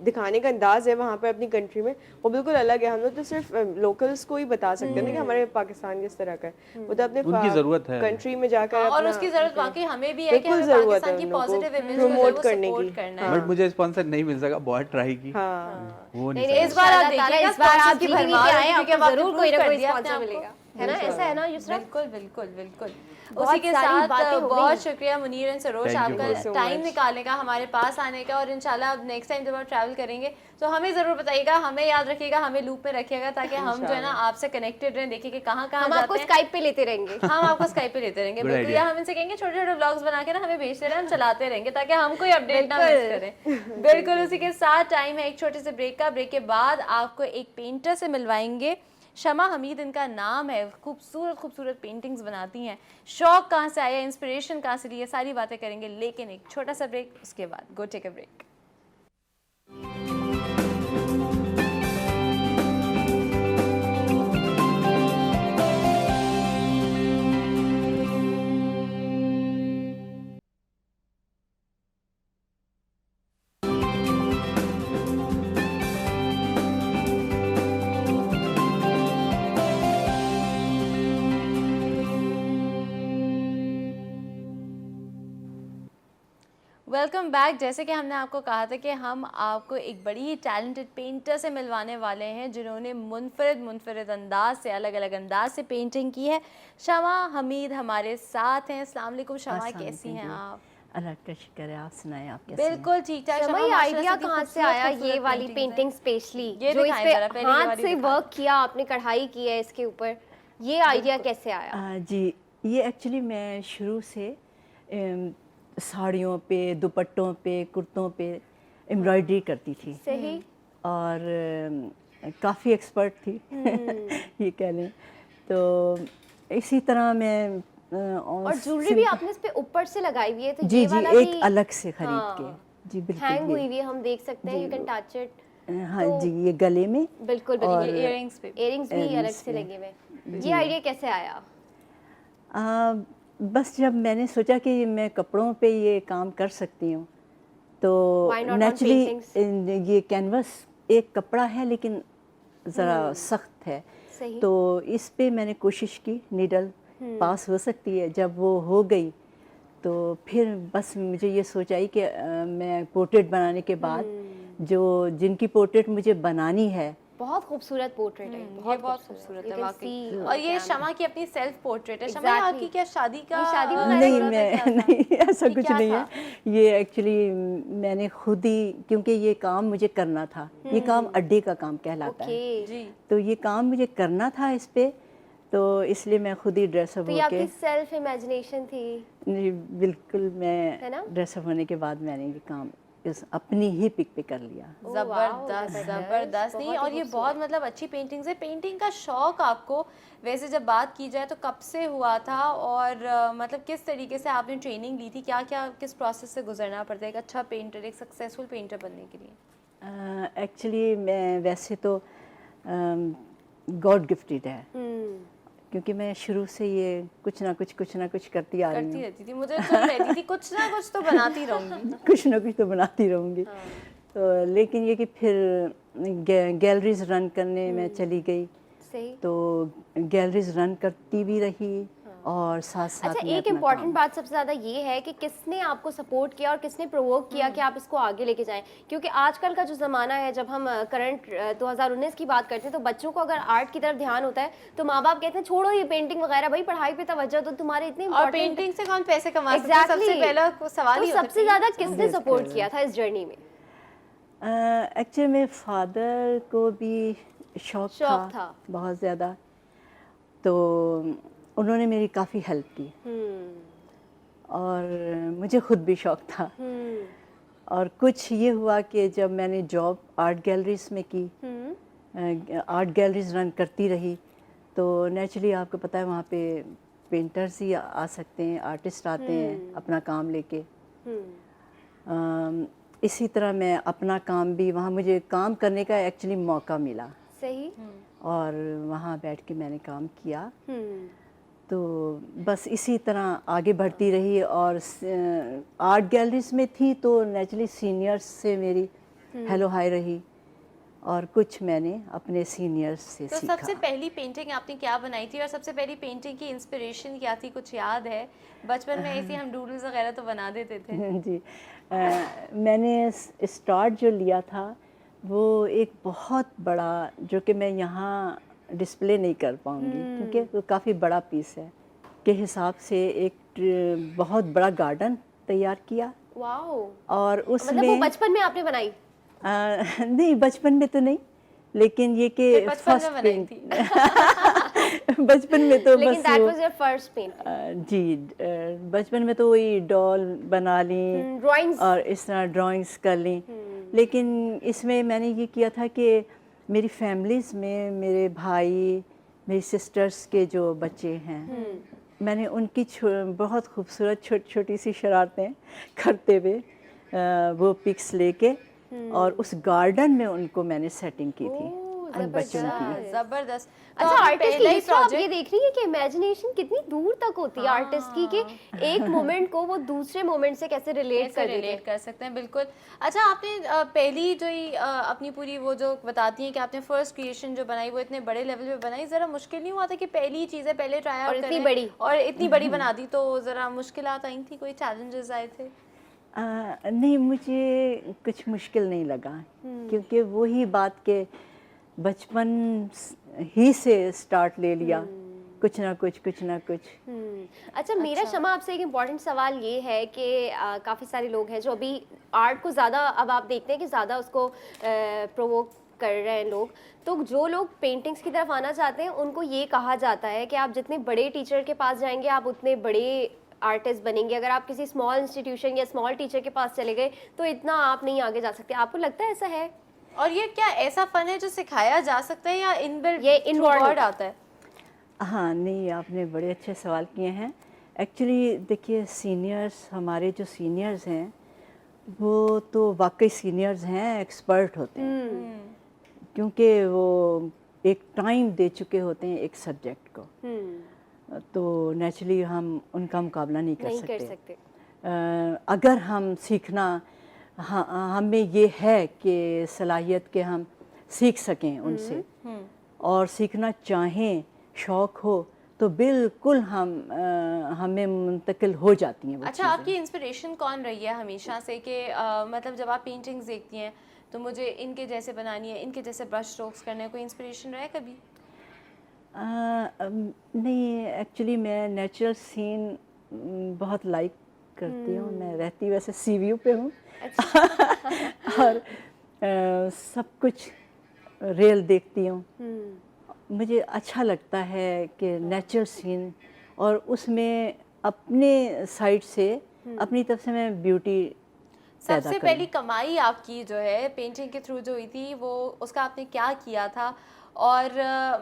दिखाने का अंदाज है वहाँ पे अपनी कंट्री में, वो बिल्कुल अलग है। हम लोग तो सिर्फ लोकल्स को ही बता सकते हैं ना कि हमारे पाकिस्तान किस तरह का है। वो तो अपने उनकी जरूरत है। कंट्री में जाकर हाँ, और अपना- उसकी जरूरत वाकई हमें भी है कि बिल्कुल हमें जरूरत पाकिस्तान है की उन लोगों को पॉजिटिव इमेज को जो है promote वो करने सपोर्ट की। करना है। बट मुझे स्पॉन्सर नहीं मिल सका, बहुत ट्राई की, हाँ। वो नहीं नहीं नहीं, इस बार आप इंशाल्लाह ताला देखिएगा इस बार आप sponsors की जीत भरमार के आए, होगी, क्योंकि आपको अब आपने जरूर कोई ना prove कर कोई दिया अपने स्पॉन्सर आप को। मिलेगा, है ना? ऐसा है ना युसरा? बिल्कुल बिल्कुल बिल्कुल। बहुत उसी के सारी साथ बातें हो बहुत गई। शुक्रिया Munir and Saroj, Thank you आपका बहुत। so time much। निकालने का, हमारे पास आने का, और इंशाल्लाह अब नेक्स्ट टाइम जब आप ट्रैवल करेंगे तो हमें जरूर बताइएगा, हमें याद रखिएगा, हमें लूप में रखिएगा, ताकि हम जो है ना आपसे कनेक्टेड रहें, देखिए कि कहाँ कहाँ हम जाते आपको हैं। स्काइप पे लेते रहेंगे। हम आपको स्काइप पे लेते रहेंगे, Good बिल्कुल, idea। या हम इनसे कहेंगे छोटे छोटे व्लॉग्स बना के ना हमें भेजते रहे, हम चलाते रहेंगे ताकि हम कोई अपडेट ना मिस करें। बिल्कुल। उसी के साथ टाइम है एक छोटे से ब्रेक का। ब्रेक के बाद आपको एक पेंटर से मिलवाएंगे, शमा हमीद इनका नाम है, खूबसूरत खूबसूरत पेंटिंग्स बनाती हैं। शौक कहाँ से आया, इंस्पिरेशन कहाँ से ली, ये सारी बातें करेंगे, लेकिन एक छोटा सा ब्रेक, उसके बाद go take a break. Welcome back. जैसे कि हमने आपको कहा था कि हम आपको एक बड़ी ही टैलेंटेड पेंटर से मिलवाने वाले हैं, जिन्होंने मुनफरिद अंदाज से, अलग अलग अंदाज से पेंटिंग की है। शमा हमीद हमारे साथ हैं। अस्सलाम वालेकुम शमा, कैसी हैं आप? अल्लाह का शुक्र है, आप सुनाएं, आप कैसे हैं? बिल्कुल ठीक ठाक। शमा, ये आइडिया कहाँ से आया, ये वाली पेंटिंग स्पेशली ये जो इस दिखाएं पे जरा, पहले ये हाथ वाली से दिखाएं। वर्क किया आपने, कढ़ाई की है इसके ऊपर, ये आइडिया कैसे आया? जी, ये एक्चुअली मैं शुरू से साड़ियों पे, दुपट्टों पे, कुर्तों पे एम्ब्रॉयडरी करती थी सही। और काफ़ी एक्सपर्ट थी ये कह लें। तो इसी तरह मैं और ज्वेलरी भी आपने इस पे ऊपर से लगाई हुई है, तो जी ये जी वाला एक भी अलग से खरीद हाँ, के, जी बिल्कुल हैंग हुई ये, हुई है, हम देख सकते हैं, यू कैन टच इट। हाँ जी, ये गले में बिल्कुल और बिल्कुल। इयररिंग्स पे इयरिंग्स भी अलग earrings से पे। लगे हुए। ये आइडिया कैसे आया? बस जब मैंने सोचा कि मैं कपड़ों पे ये काम कर सकती हूँ, तो Why not on नेचुरली ये कैनवस एक कपड़ा है लेकिन ज़रा सख्त है, सही। तो इस पे मैंने कोशिश की, नीडल पास हो सकती है। जब वो हो गई तो फिर बस मुझे ये सोच आई कि मैं पोर्ट्रेट बनाने के बाद जो जिनकी पोर्ट्रेट मुझे बनानी है, बहुत खूबसूरत पोर्ट्रेट है, ये बहुत खूबसूरत You है can वाकई। see और ये on शमा की अपनी सेल्फ पोर्ट्रेट है। शमा, Exactly। आपकी क्या शादी का ये शादी वगैरह नहीं हो रहा था, मैं क्या था? नहीं ऐसा कि कुछ क्या नहीं था? है। ये एक्चुअली मैंने खुद ही, क्योंकि ये काम मुझे करना था, ये काम अड्डे का काम कहलाता है, ओके। जी। तो ये काम मुझे करना था इस पे, तो इसलिए मैं खुद ही ड्रेसअप तो ये होके, आपकी सेल्फ इमेजिनेशन थी, नहीं, बिल्कुल है ना? मैं ड्रेसअप होने के बाद मैंने ये काम इस अपनी ही पिक पे कर लिया। Oh, wow, जबरदस्त जबरदस्त। नहीं, और ये बहुत मतलब अच्छी पेंटिंग्स है। पेंटिंग का शौक आपको वैसे जब बात की जाए तो कब से हुआ था, और मतलब किस तरीके से आपने ट्रेनिंग ली थी, क्या क्या किस प्रोसेस से गुजरना पड़ता है एक अच्छा पेंटर, एक सक्सेसफुल पेंटर बनने के लिए? एक्चुअली मैं वैसे तो गॉड गिफ्टेड है, क्योंकि मैं शुरू से ये कुछ ना कुछ करती आ रही करती हूँ, रहती थी, मुझे तो रहती थी कुछ ना कुछ तो बनाती रहूंगी। कुछ ना कुछ तो बनाती रहूँगी। तो लेकिन ये कि फिर गैलरीज रन करने मैं चली गई, सही। तो गैलरीज रन करती भी रही और साथ साथ अच्छा, मैं एक अपना इम्पॉर्टेंट काम- बात सबसे ज़्यादा ये है कि किसने आपको सपोर्ट किया और किसने प्रोवोक किया कि आप इसको आगे लेके जाएं, क्योंकि आजकल का जो ज़माना है, जब हम करंट 2019 की बात करते हैं, तो बच्चों को अगर आर्ट की तरफ ध्यान होता है तो माँ बाप कहते हैं छोड़ो ये पेंटिंग वगैरह, भाई पढ़ाई पे तवज्जो दो, तुम्हारे इतने और important- पेंटिंग से कौन पैसे कमा सकता है, Exactly. सबसे पहला सवाल तो ही होता है सबसे ज़्यादा painting से। किसने सपोर्ट किया था इस जर्नी में? एक्चुअली मेरे फादर को भी शौक शौक था। बहुत ज़्यादा, तो उन्होंने मेरी काफ़ी हेल्प की और मुझे खुद भी शौक था। और कुछ ये हुआ कि जब मैंने जॉब आर्ट गैलरीज में की, आर्ट गैलरीज रन करती रही, तो नेचुरली आपको पता है वहाँ पे पेंटर्स ही आ सकते हैं, आर्टिस्ट आते हैं अपना काम लेके। इसी तरह मैं अपना काम भी वहाँ, मुझे काम करने का एक्चुअली मौका मिला सही। और वहाँ बैठ के मैंने काम किया। तो बस इसी तरह आगे बढ़ती रही और आर्ट गैलरीज में थी तो नेचुरली सीनियर्स से मेरी हेलो हाय रही और कुछ मैंने अपने सीनियर्स से तो सीखा। सबसे पहली पेंटिंग आपने क्या बनाई थी और सबसे पहली पेंटिंग की इंस्पिरेशन क्या थी, कुछ याद है? बचपन में ऐसे हम डूडल्स वगैरह तो बना देते थे। जी, मैंने स्टार्ट जो लिया था वो एक बहुत बड़ा, जो कि मैं यहाँ डिस्प्ले नहीं कर पाऊँगी क्योंकि वो काफ़ी बड़ा पीस है, के हिसाब से एक बहुत बड़ा गार्डन तैयार किया। वाओ। और मतलब उसमें वो बचपन में आपने बनाई? नहीं, बचपन में तो नहीं, लेकिन ये कि फिर बचपन में फर्स्ट बनाई थी। बचपन में तो लेकिन बस दैट वो- वाज योर फर्स्ट पेंट? जी, बचपन में तो वही डॉल बना ली ड्राइंग्स? और इस तरह ड्राइंग्स कर ली। लेकिन इसमें मैंने ये किया था कि मेरी फैमिलीज़ में मेरे भाई, मेरी सिस्टर्स के जो बच्चे हैं, मैंने उनकी बहुत खूबसूरत छोटी छोटी सी शरारतें करते हुए वो पिक्स लेके और उस गार्डन में उनको मैंने सेटिंग की थी उन बच्चों की। जबरदस्त। तो अच्छा, आपने आर्टिस्ट की पहला ही हिस्ट्री आप ये project- देख रही है कि इमेजिनेशन कितनी दूर तक होती है आर्टिस्ट की, कि एक मोमेंट को वो दूसरे मोमेंट से कैसे रिलेट कैसे कर देते हैं। रिलेट कर सकते हैं, बिल्कुल। अच्छा, आपने पहली जो ही अपनी पूरी वो जो बताती हैं कि आपने फर्स्ट क्रिएशन जो बनाई वो इतने बड़े लेवल पे बनाई, ज़रा मुश्किल नहीं हुआ था कि पहली चीज़ें पहले ट्राई और आउट इतनी करें बड़ी? और इतनी बड़ी बना दी, तो ज़रा मुश्किलात आई थी, कोई चैलेंजेस आए थे? नहीं, मुझे कुछ मुश्किल नहीं लगा क्योंकि वही बात के बचपन ही से स्टार्ट ले लिया, कुछ ना कुछ। अच्छा, मेरा क्षमा आपसे एक इम्पॉर्टेंट सवाल ये है कि काफ़ी सारे लोग हैं जो अभी आर्ट को ज़्यादा, अब आप देखते हैं कि ज़्यादा उसको प्रोवोक कर रहे हैं लोग, तो जो लोग पेंटिंग्स की तरफ आना चाहते हैं उनको ये कहा जाता है कि आप जितने बड़े टीचर के पास जाएंगे आप उतने बड़े आर्टिस्ट बनेंगे, अगर आप किसी स्मॉल इंस्टीट्यूशन या स्मॉल टीचर के पास चले गए तो इतना आप नहीं आगे जा सकते। आपको लगता है ऐसा है? और ये क्या ऐसा फन है जो सिखाया जा सकता है या इनबिल्ट ये थ्रू inborn गॉड आता है? हाँ, नहीं, आपने बड़े अच्छे सवाल किए हैं। एक्चुअली देखिए, सीनियर्स, हमारे जो सीनियर्स हैं वो तो वाकई सीनियर्स हैं, एक्सपर्ट होते हैं क्योंकि वो एक टाइम दे चुके होते हैं एक सब्जेक्ट को, तो नेचुरली हम उनका मुकाबला नहीं नहीं कर कर सकते। सकते। अगर हम सीखना, हमें ये है कि सलाहियत के हम सीख सकें उनसे और सीखना चाहें, शौक़ हो, तो बिल्कुल हमें मुंतकिल हो जाती हैं वो अच्छा, चीज़ें। आपकी इंस्पिरेशन कौन रही है हमेशा से कि मतलब जब आप पेंटिंग्स देखती हैं तो मुझे इनके जैसे बनानी है, इनके जैसे ब्रश स्ट्रोक्स करने हैं, कोई इंस्पिरेशन रहा है कभी? नहीं, एक्चुअली मैं नेचुरल सीन बहुत लाइक करती हूँ। मैं रहती वैसे सी व्यू पे हूँ और सब कुछ रियल देखती हूँ। मुझे अच्छा लगता है कि नेचुरल सीन, और उसमें अपने साइड से, अपनी तरफ से मैं ब्यूटी पैदा सबसे करूँ। पहली कमाई आपकी जो है पेंटिंग के थ्रू जो हुई थी, वो उसका आपने क्या किया था और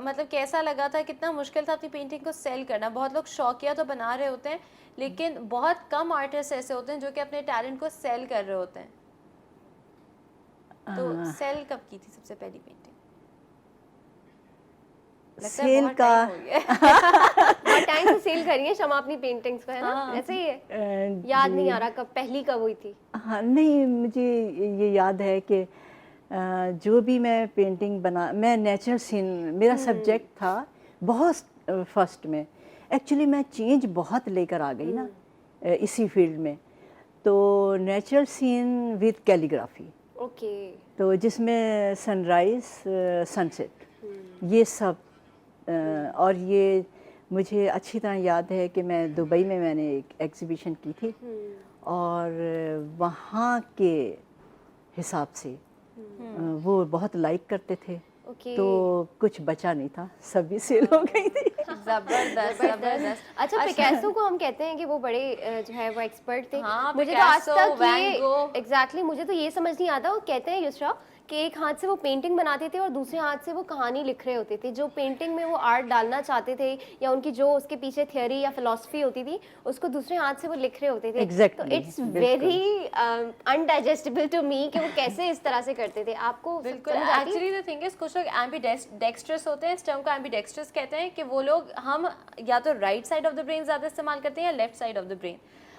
मतलब कैसा लगा था, कितना मुश्किल था अपनी पेंटिंग को सेल करना? बहुत लोग शौकिया तो बना रहे होते हैं लेकिन बहुत कम आर्टिस्ट ऐसे होते हैं जो कि अपने टैलेंट को सेल कर रहे होते हैं, तो सेल कब की थी सबसे पहली पेंटिंग? लगता है सेल बहुत का टाइम हो गया। बहुत टाइम से सेल करी है शमा अपनी पेंटिंग्स को, है ना? ऐसे ही है, याद नहीं आ रहा कब पहली कब हुई थी। हाँ, नहीं, मुझे ये याद है कि जो भी मैं पेंटिंग बना, मैं नेचुरल सीन मेरा सब्जेक्ट था बहुत फर्स्ट में। एक्चुअली मैं चेंज बहुत लेकर आ गई ना इसी फील्ड में। तो natural scene with calligraphy, okay. तो जिसमें सनराइज सनसेट ये सब और ये मुझे अच्छी तरह याद है कि मैं दुबई में मैंने एक एग्जीबिशन की थी और वहाँ के हिसाब से वो बहुत लाइक करते थे। ओके। तो कुछ बचा नहीं था, सभी सेल हो गई थी। जबरदस्त जबरदस्त। अच्छा, पिकासो को हम कहते हैं कि वो बड़े जो है वो एक्सपर्ट थे। हाँ, मुझे तो आज पिकासो, तक वैन ये गो। एग्जैक्टली मुझे तो ये समझ नहीं आता। वो कहते हैं युसरा कि एक हाथ से वो पेंटिंग बनाते थे और दूसरे हाथ से वो कहानी लिख रहे होते थे। जो पेंटिंग में वो आर्ट डालना चाहते थे या उनकी जो उसके पीछे थियोरी या फिलॉसफी होती थी उसको दूसरे हाथ से वो लिख रहे होते थे। Exactly, तो इट्स वेरी अनडाइजेस्टेबल टू मी कि वो कैसे इस तरह से करते थे। आपको बिल्कुल, समझ आती है? एक्चुअली द थिंग इज कुछ लोग एम्बीडेक्स्ट्रस होते हैं। इस टर्म को एम्बीडेक्स्ट्रस कहते हैं कि वो लोग, हम या तो right side of the brain ज़्यादा इस्तेमाल करते हैं या left side of the brain,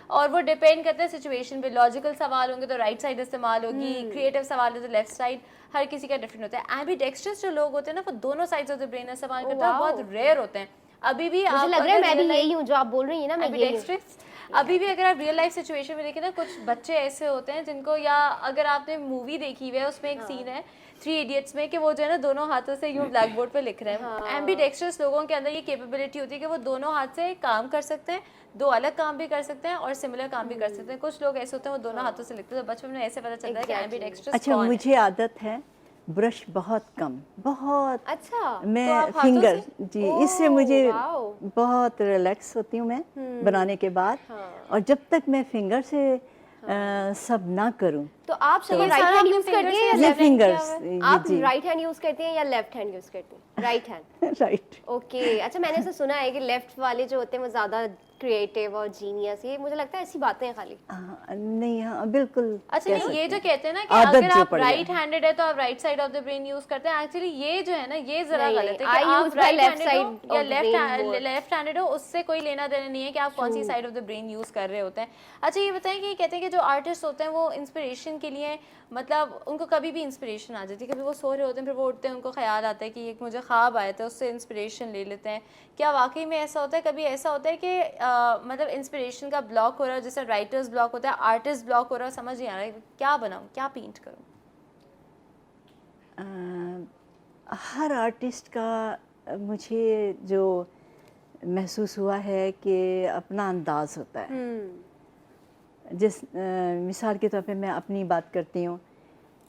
और वो डिपेंड करते हैं सिचुएशन पे। लॉजिकल सवाल होंगे तो राइट साइड इस्तेमाल होगी, क्रिएटिव सवाल है तो लेफ्ट साइड। हर किसी का डिफरेंट होता है। एम्बीडेक्स्ट्रस जो लोग होते हैं ना वो दोनों साइड्स ऑफ द ब्रेन इस्तेमाल करते हैं, बहुत रेयर होते हैं। अभी भी मुझे लग रहा है मैं भी यही हूँ जो आप बोल रही हैं ना, मैं यही हूँ। एम्बीडेक्स्ट्रस अभी भी अगर आप रियल लाइफ सिचुएशन में देखें ना, कुछ बच्चे ऐसे होते हैं जिनको, या अगर आपने मूवी देखी हुई है उसमें एक सीन है 3 इडियट्स में कि वो जो है ना दोनों हाथों से यूं ब्लैक बोर्ड पे लिख रहे हैं। एम्बीडेक्स्ट्रस लोगों के अंदर ये कैपेबिलिटी होती है कि वो दोनों हाथ से काम कर सकते हैं, 2 अलग काम भी कर सकते हैं और सिमिलर काम भी कर सकते हैं। कुछ लोग ऐसे होते हैं वो दोनों हाथों से लिखते हैं, तो बचपन में ऐसे पता चलता है कि एम्बीडेक्स्ट्रस अच्छा, कौन है। मुझे आदत है ब्रश बहुत कम, बहुत। अच्छा, मैं तो आप हाथों फिंगर से? जी, इससे मुझे वाओ। बहुत रिलैक्स होती हूँ मैं बनाने के बाद। और जब तक मैं फिंगर से सब ना करूँ, तो आप ये राइट सारा हैंड आपने यूज करती हैं या ये लेफ्ट हैंड? फिंगर्स आप जी राइट हैंड यूज करती हैं या लेफ्ट हैंड यूज करती हैं? Right hand. राइट। ओके। अच्छा, मैंने ऐसा सुना है कि लेफ्ट वाले जो होते हैं वो ज्यादा क्रिएटिव और जीनियस, ये मुझे लगता है ऐसी बातें हैं खाली। नहीं, हाँ बिल्कुल। अच्छा, कह नहीं, ये सकते जो हैं। कहते हैं ना कि आदत अगर जो आप पड़ जाए। राइट हैंडेड है तो आप right side of the brain use करते हैं, एक्चुअली ये जो है ना ये जरा नहीं, गलत है I कि आप use my right left handed हो side या of the brain more. Left handed हो, उससे कोई लेना देना नहीं है कि आप कौन सी side of the brain use कर रहे होते हैं। अच्छा, ये बताएं कि कहते हैं कि जो आर्टिस्ट होते हैं वो इंस्पिरेशन के लिए, मतलब उनको कभी भी इंस्पिरेशन आ जाती है, कभी वो सो रहे होते हैं फिर वो उठते हैं, उनको ख्याल आता है कि एक मुझे ख्वाब आया था, उससे इंस्पिरेशन ले लेते हैं। क्या वाकई में ऐसा होता है? कभी ऐसा होता है कि मतलब इंस्पिरेशन का ब्लॉक हो रहा है, जैसे राइटर्स ब्लॉक होता है, आर्टिस्ट ब्लॉक हो रहा है, समझ नहीं आ रहा है क्या बनाऊं, क्या पेंट करूं? हर आर्टिस्ट का मुझे जो महसूस हुआ है कि अपना अंदाज होता है। जिस मिसाल के तौर पे मैं अपनी बात करती हूँ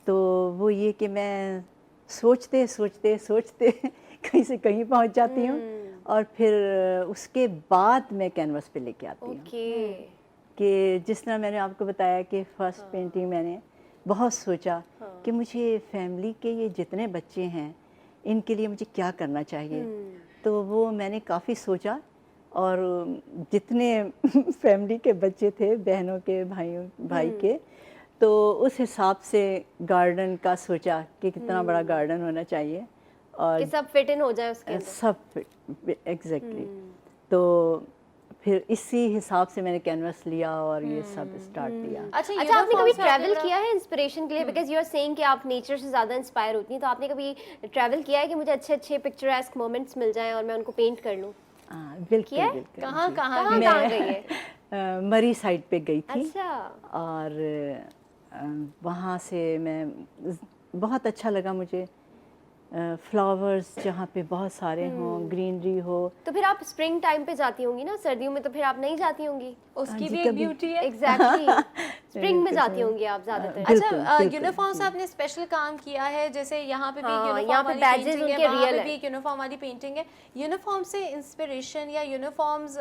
तो वो ये कि मैं सोचते सोचते सोचते कहीं से कहीं पहुँच जाती हूँ और फिर उसके बाद मैं कैनवस पे लेके आती हूँ। ओके। कि जिस तरह मैंने आपको बताया कि फर्स्ट पेंटिंग मैंने बहुत सोचा कि मुझे फैमिली के ये जितने बच्चे हैं इनके लिए मुझे क्या करना चाहिए। तो वो मैंने काफ़ी सोचा और जितने फैमिली के बच्चे थे, बहनों के, भाई के, तो उस हिसाब से गार्डन का सोचा कि कितना बड़ा गार्डन होना चाहिए और कि सब फिट इन हो जाए उसके अंदर। सब एग्जैक्टली। तो फिर इसी हिसाब से मैंने कैनवस लिया और ये सब स्टार्ट किया। अच्छा, अच्छा, आपने कभी uniforms में ट्रैवल अगर किया है इंस्पिरेशन के लिए? बिकॉज यू आर सेइंग कि आप नेचर से ज़्यादा इंस्पायर होती हैं, तो आपने कभी ट्रैवल किया है कि मुझे अच्छे अच्छे पिक्चरेस्क मोमेंट्स मिल जाएं और मैं उनको पेंट कर लूँ? बिल्कुल किया है? बिल्कुल। कहाँ कहाँ कहाँ गए? कहाँ गई है? मरी साइड पे गई थी अच्छा। और वहाँ से मैं बहुत अच्छा लगा मुझे। फ्लावर्स जहाँ पे बहुत सारे हों, ग्रीनरी हो। तो फिर आप स्प्रिंग टाइम पे जाती होंगी ना, सर्दियों में तो फिर आप नहीं जाती होंगी। उसकी जी, भी एक कभी- ब्यूटी है। एग्जैक्टली। स्प्रिंग में जाती होंगी आप ज्यादातर। बिल्कुल, अच्छा, बिल्कुल, यूनिफॉर्म से आपने स्पेशल काम किया है, जैसे यहाँ पे भी हाँ, यूनिफॉर्म यहाँ पे वाली badges पेंटिंग है, उनके वहाँ real पे है। भी एक यूनिफॉर्म वाली पेंटिंग है। यूनिफॉर्म से इंस्पिरेशन या यूनिफॉर्म्स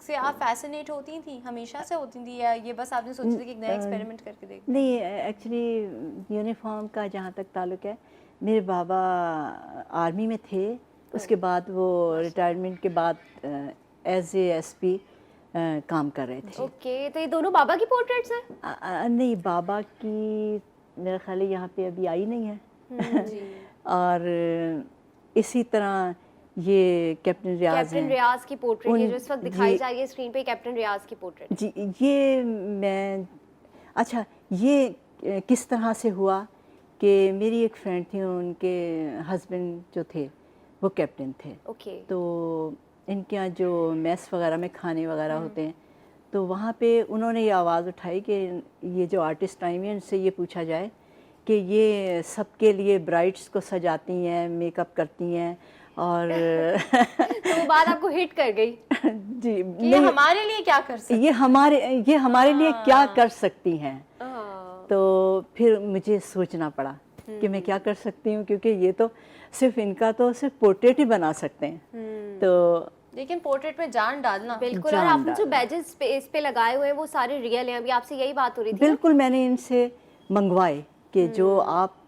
से आप फैसिनेट होती थी, हमेशा से होती थी, या ये बस आपने सोचा था कि एक नया एक्सपेरिमेंट करके देख? नहीं, एक्चुअली यूनिफॉर्म का जहाँ तक ताल्लुक है, मेरे बाबा आर्मी में थे, उसके बाद वो रिटायरमेंट के बाद एज ए एसपी काम कर रहे थे। ओके, तो ये दोनों बाबा की पोर्ट्रेट्स हैं? नहीं, बाबा की मेरा ख्याल है यहाँ पे अभी आई नहीं है। और इसी तरह ये कैप्टन रियाज कैप्टन हैं। रियाज की पोर्ट्रेट, ये उन- जो इस वक्त दिखाई ये- जा रही है स्क्रीन पे, कैप्टन रियाज की पोर्ट्रेट। जी, ये मैं अच्छा, ये किस तरह से हुआ कि मेरी एक फ्रेंड थी, उनके हस्बैंड जो थे वो कैप्टन थे। ओके। तो इनके यहाँ जो मेस वगैरह में खाने वगैरह होते हैं, तो वहाँ पे उन्होंने ये आवाज़ उठाई कि ये जो आर्टिस्ट आई हैं इनसे ये पूछा जाए कि ये सबके लिए ब्राइड्स को सजाती हैं, मेकअप करती हैं और तो वो बात आपको हिट कर गई। जी कि ये हमारे लिए क्या कर सकते ये हमारे लिए क्या कर सकती हैं। हाँ। तो फिर मुझे सोचना पड़ा कि मैं क्या कर सकती हूँ, क्योंकि ये तो सिर्फ इनका तो सिर्फ पोर्ट्रेट ही बना सकते हैं। तो लेकिन पोर्ट्रेट में जान डालना बिल्कुल। और जान आपने जो बैजेस इस पे लगाए हुए हैं वो सारे रियल हैं। अभी आपसे यही बात हो रही थी ना? बिल्कुल मैंने इनसे मंगवाए कि जो आप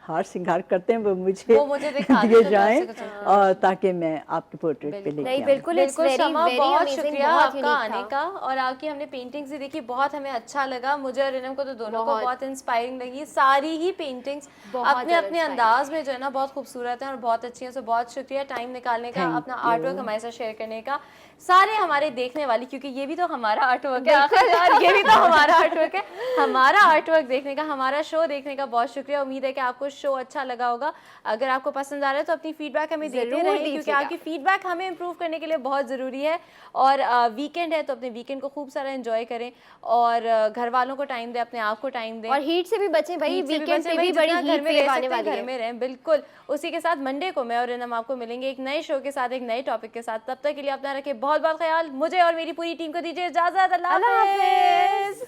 हार श्रृंगार करते हैं वो मुझे दिखा दें दिए तो जाएं, कैसे कुछ और ताकि मैं आपके पोर्ट्रेट पे लेके नहीं आऊं। बिल्कुल, इट्स बिल्कुल वेरी शमा, वेरी बहुत अमेजिंग, शुक्रिया बहुत आपका यूनिक आने था। का। और आपकी हमने पेंटिंग्स ही देखी, बहुत हमें अच्छा लगा। मुझे और रिनम को तो दोनों को बहुत इंस्पायरिंग लगी। सारी ही पेंटिंग्स बहुत अपने अपने अंदाज में जो है ना बहुत खूबसूरत हैं और बहुत अच्छी हैं। सो बहुत शुक्रिया टाइम निकालने का, अपना आर्टवर्क हमारे साथ शेयर करने का। सारे हमारे देखने वाले, क्योंकि ये भी तो हमारा आर्टवर्क है आखिरकार, ये भी तो हमारा आर्टवर्क है, हमारा आर्टवर्क देखने का, हमारा शो देखने का बहुत शुक्रिया। उम्मीद है कि आपको शो अच्छा लगा होगा। अगर आपको पसंद आ रहा है तो अपनी फीडबैक हमें देते जरूर रहें, क्योंकि दीजिएगा। आपकी फीडबैक हमें इंप्रूव करने के लिए बहुत ज़रूरी है। और वीकेंड है तो अपने वीकेंड को खूब सारा एंजॉय करें और घर वालों को टाइम दें, अपने आप को टाइम दें और हीट से भी बचें भाई, हीट से भी वीकेंड बचें पे भाई, भी बड़ी जितना हीट घर में वेव रह आने सकते हैं वाली घर है। में रहें। बिल्कुल। उसी के साथ मंडे को मैं और रिनम आपको मिलेंगे एक नए शो के साथ, एक नए टॉपिक के साथ। तब तक के लिए अपना रखें बहुत बहुत ख्याल। मुझे और मेरी पूरी टीम को दीजिए इजाजत। अल्लाह हाफिज़।